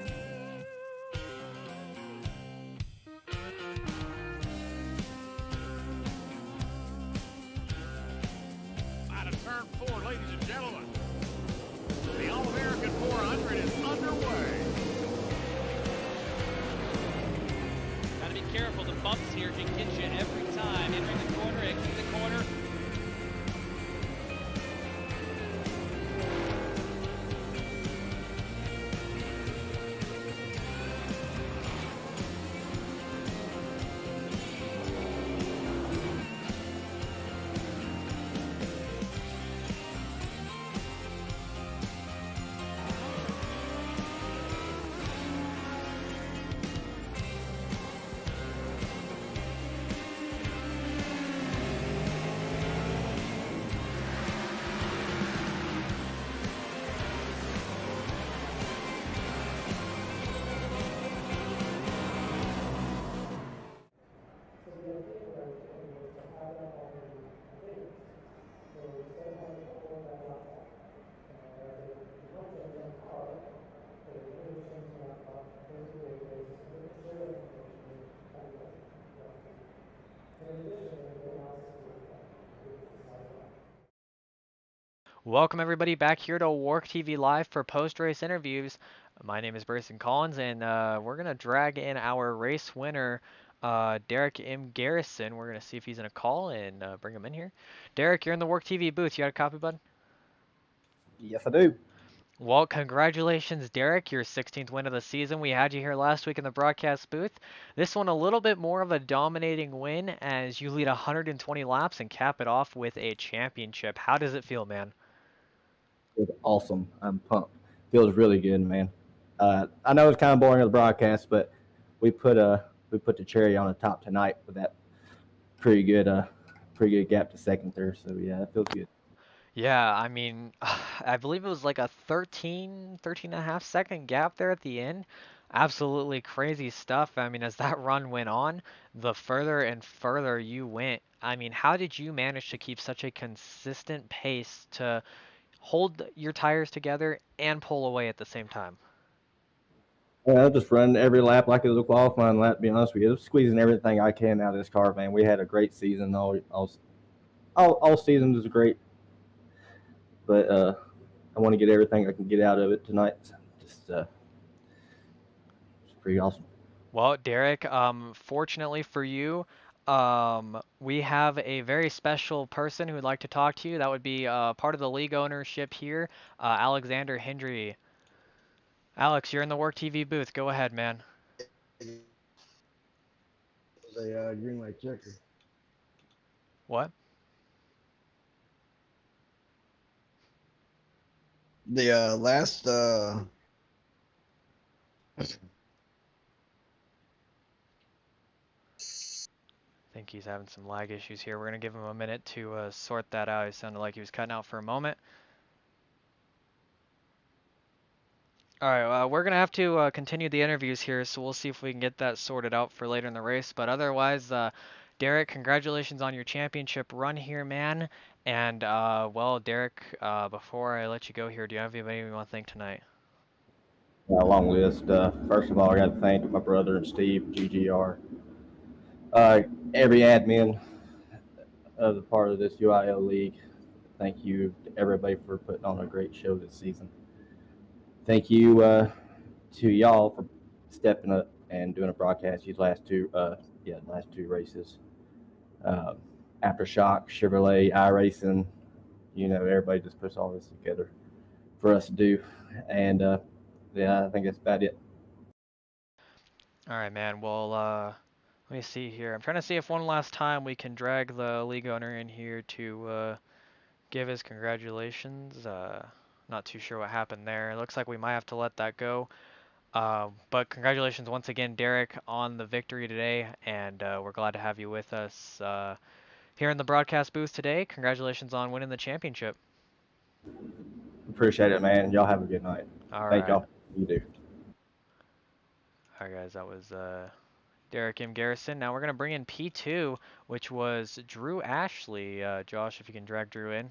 Out of turn 4, ladies and gentlemen. The All-American 400 is underway. Gotta be careful. The bumps here can get you every time. Entering the corner, exiting the corner. Welcome everybody back here to Work TV Live for post-race interviews. My name is Bryson Collins, and we're going to drag in our race winner, Derek M. Garrison. We're going to see if he's in a call and bring him in here. Derek, you're in the Work TV booth. You got a copy, bud? Yes, I do. Well, congratulations, Derek. Your 16th win of the season. We had you here last week in the broadcast booth. This one a little bit more of a dominating win as you lead 120 laps and cap it off with a championship. How does it feel, man? It's awesome. I'm pumped. Feels really good, man. I know it's kind of boring on the broadcast, but we put the cherry on the top tonight with that pretty good gap to second there. So yeah, it feels good. Yeah, I mean, I believe it was like a 13 and a half second gap there at the end. Absolutely crazy stuff. I mean, as that run went on, the further and further you went. I mean, how did you manage to keep such a consistent pace to hold your tires together and pull away at the same time? Yeah, I just run every lap like it was a qualifying lap. To be honest with you, squeezing everything I can out of this car, man. We had a great season. All season was great, but I want to get everything I can get out of it tonight. Just it's pretty awesome. Well, Derek, fortunately for you, we have a very special person who would like to talk to you. That would be part of the league ownership here, Alexander Hendry. Alex, you're in the Work TV booth. Go ahead, man. A green light checker. What? The last think he's having some lag issues here. We're going to give him a minute to sort that out. He sounded like he was cutting out for a moment. All right, we're going to have to continue the interviews here, so we'll see if we can get that sorted out for later in the race. But otherwise, Derek, congratulations on your championship run here, man. And, well, Derek, before I let you go here, do you have anybody you want to thank tonight? A long list. First of all, I got to thank my brother and Steve, GGR. Every admin of the part of this UIL league. Thank you to everybody for putting on a great show this season. Thank you to y'all for stepping up and doing a broadcast these last two races. Aftershock, Chevrolet, iRacing, everybody just puts all this together for us to do. And I think that's about it. All right, man. Well, let me see here. I'm trying to see if one last time we can drag the league owner in here to give his congratulations. Not too sure what happened there. It looks like we might have to let that go. But congratulations once again, Derek, on the victory today, and we're glad to have you with us here in the broadcast booth today. Congratulations on winning the championship. Appreciate it, man. Y'all have a good night. All Thank right. y'all. You do. All right, guys, that was Derek M. Garrison. Now we're going to bring in P2, which was Drew Ashley. Josh, if you can drag Drew in.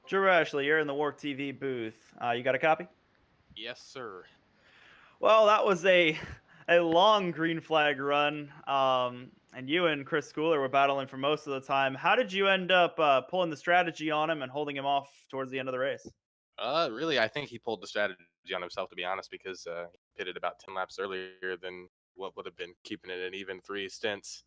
Drew Ashley, you're in the Work TV booth. You got a copy? Yes, sir. Well, that was a long green flag run, and you and Chris Schooler were battling for most of the time. How did you end up pulling the strategy on him and holding him off towards the end of the race? Really, I think he pulled the strategy on himself, to be honest, because he pitted about 10 laps earlier than what would have been keeping it an even 3 stints.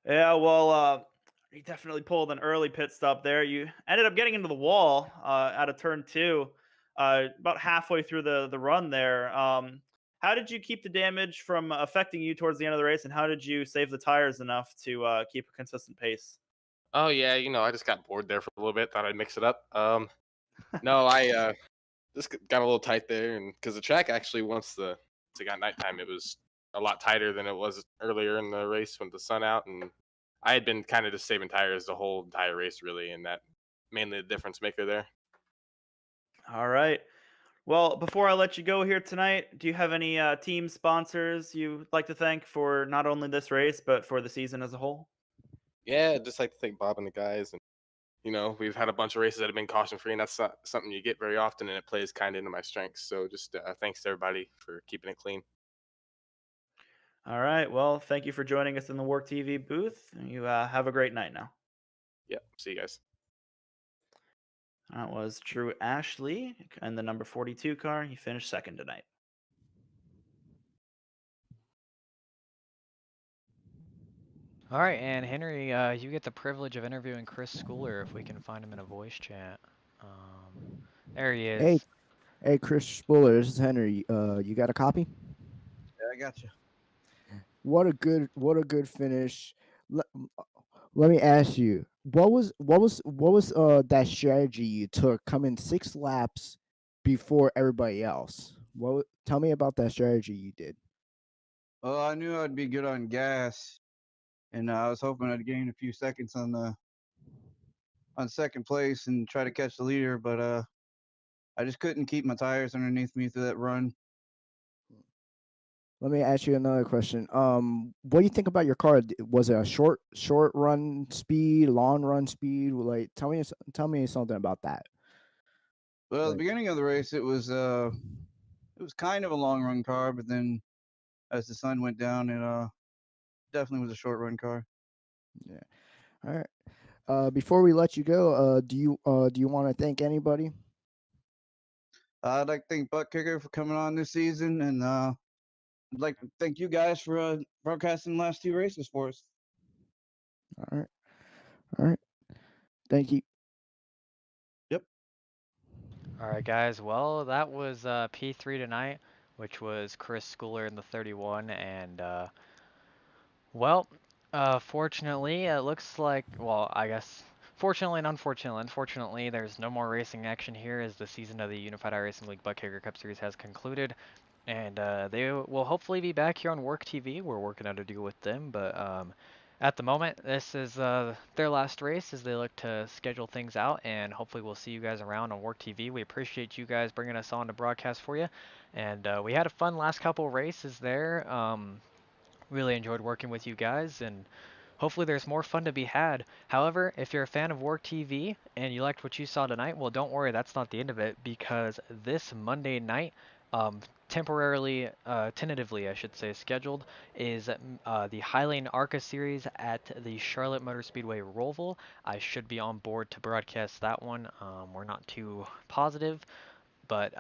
Yeah, well, he definitely pulled an early pit stop there. You ended up getting into the wall out of turn 2, about halfway through the run there. How did you keep the damage from affecting you towards the end of the race, and how did you save the tires enough to keep a consistent pace? Oh, yeah, I just got bored there for a little bit, thought I'd mix it up. No, I just got a little tight there, and because the track actually, once it got nighttime, it was a lot tighter than it was earlier in the race with the sun out, and I had been kind of just saving tires the whole entire race, really, and that mainly the difference maker there. All right. Well, before I let you go here tonight, do you have any team sponsors you'd like to thank for not only this race, but for the season as a whole? Yeah, I'd just like to thank Bob and the guys, and we've had a bunch of races that have been caution free, and that's not something you get very often, and it plays kind of into my strengths. So just thanks to everybody for keeping it clean. All right. Well, thank you for joining us in the Work TV booth. You have a great night now. Yep. See you guys. That was Drew Ashley and the number 42 car. He finished second tonight. All right, and Henry, you get the privilege of interviewing Chris Schooler if we can find him in a voice chat. There he is. Hey, Chris Spuller, this is Henry. You got a copy? Yeah, I got you. What a good finish. Let me ask you, what was that strategy you took coming 6 laps before everybody else? Tell me about that strategy you did. Well, I knew I'd be good on gas, and I was hoping I'd gain a few seconds on second place and try to catch the leader, but I just couldn't keep my tires underneath me through that run. Let me ask you another question. What do you think about your car? Was it a short run speed, long run speed? Like, tell me something about that. Well, at the Like- beginning of the race, it was kind of a long run car, but then as the sun went down, it definitely was a short run car. Yeah. All right. Before we let you go, do you want to thank anybody? I'd like to thank Buttkicker for coming on this season, and I'd like to thank you guys for broadcasting the last 2 races for us. All right. Thank you. Yep. All right, guys. Well, that was P3 tonight, which was Chris Schooler in the 31, and well, fortunately, it looks like, well, I guess, fortunately and unfortunately, there's no more racing action here as the season of the Unified iRacing League Buttkicker Cup Series has concluded. and they will hopefully be back here on Work TV. We're working out a deal with them, but at the moment, this is their last race as they look to schedule things out, and hopefully we'll see you guys around on Work TV. We appreciate you guys bringing us on to broadcast for you, and we had a fun last couple races there. Really enjoyed working with you guys, and hopefully there's more fun to be had. However, if you're a fan of Work TV and you liked what you saw tonight, well, don't worry, that's not the end of it, because this Monday night, temporarily, tentatively, I should say, scheduled, is the Highlane ARCA Series at the Charlotte Motor Speedway Roval. I should be on board to broadcast that one. We're not too positive, but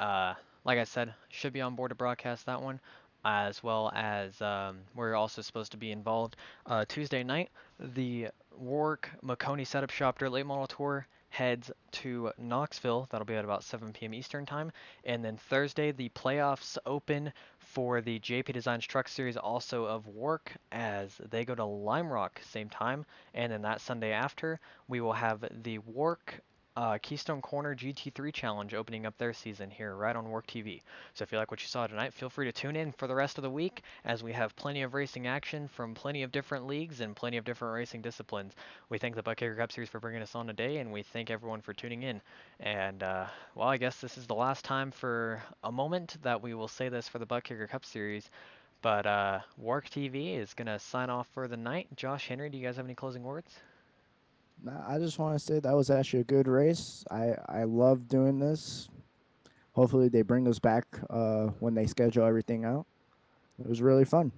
like I said, should be on board to broadcast that one, as well as we're also supposed to be involved Tuesday night. The Warwick Maconi Setup Shop Dirt Late Model Tour heads to Knoxville. That'll be at about 7 p.m. Eastern Time. And then Thursday, the playoffs open for the JP Designs Truck Series, also of Warwick, as they go to Lime Rock same time. And then that Sunday after, we will have the Warwick Keystone Corner GT3 Challenge opening up their season here right on Work TV. So if you like what you saw tonight, feel free to tune in for the rest of the week, as we have plenty of racing action from plenty of different leagues and plenty of different racing disciplines. We thank the Buttkicker Cup Series for bringing us on today, and we thank everyone for tuning in. And well, I guess this is the last time for a moment that we will say this for the Buttkicker Cup Series. But Work TV is going to sign off for the night. Josh, Henry, do you guys have any closing words? Nah, I just want to say that was actually a good race. I love doing this. Hopefully they bring us back when they schedule everything out. It was really fun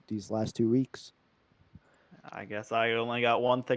these last 2 weeks. I guess I only got one thing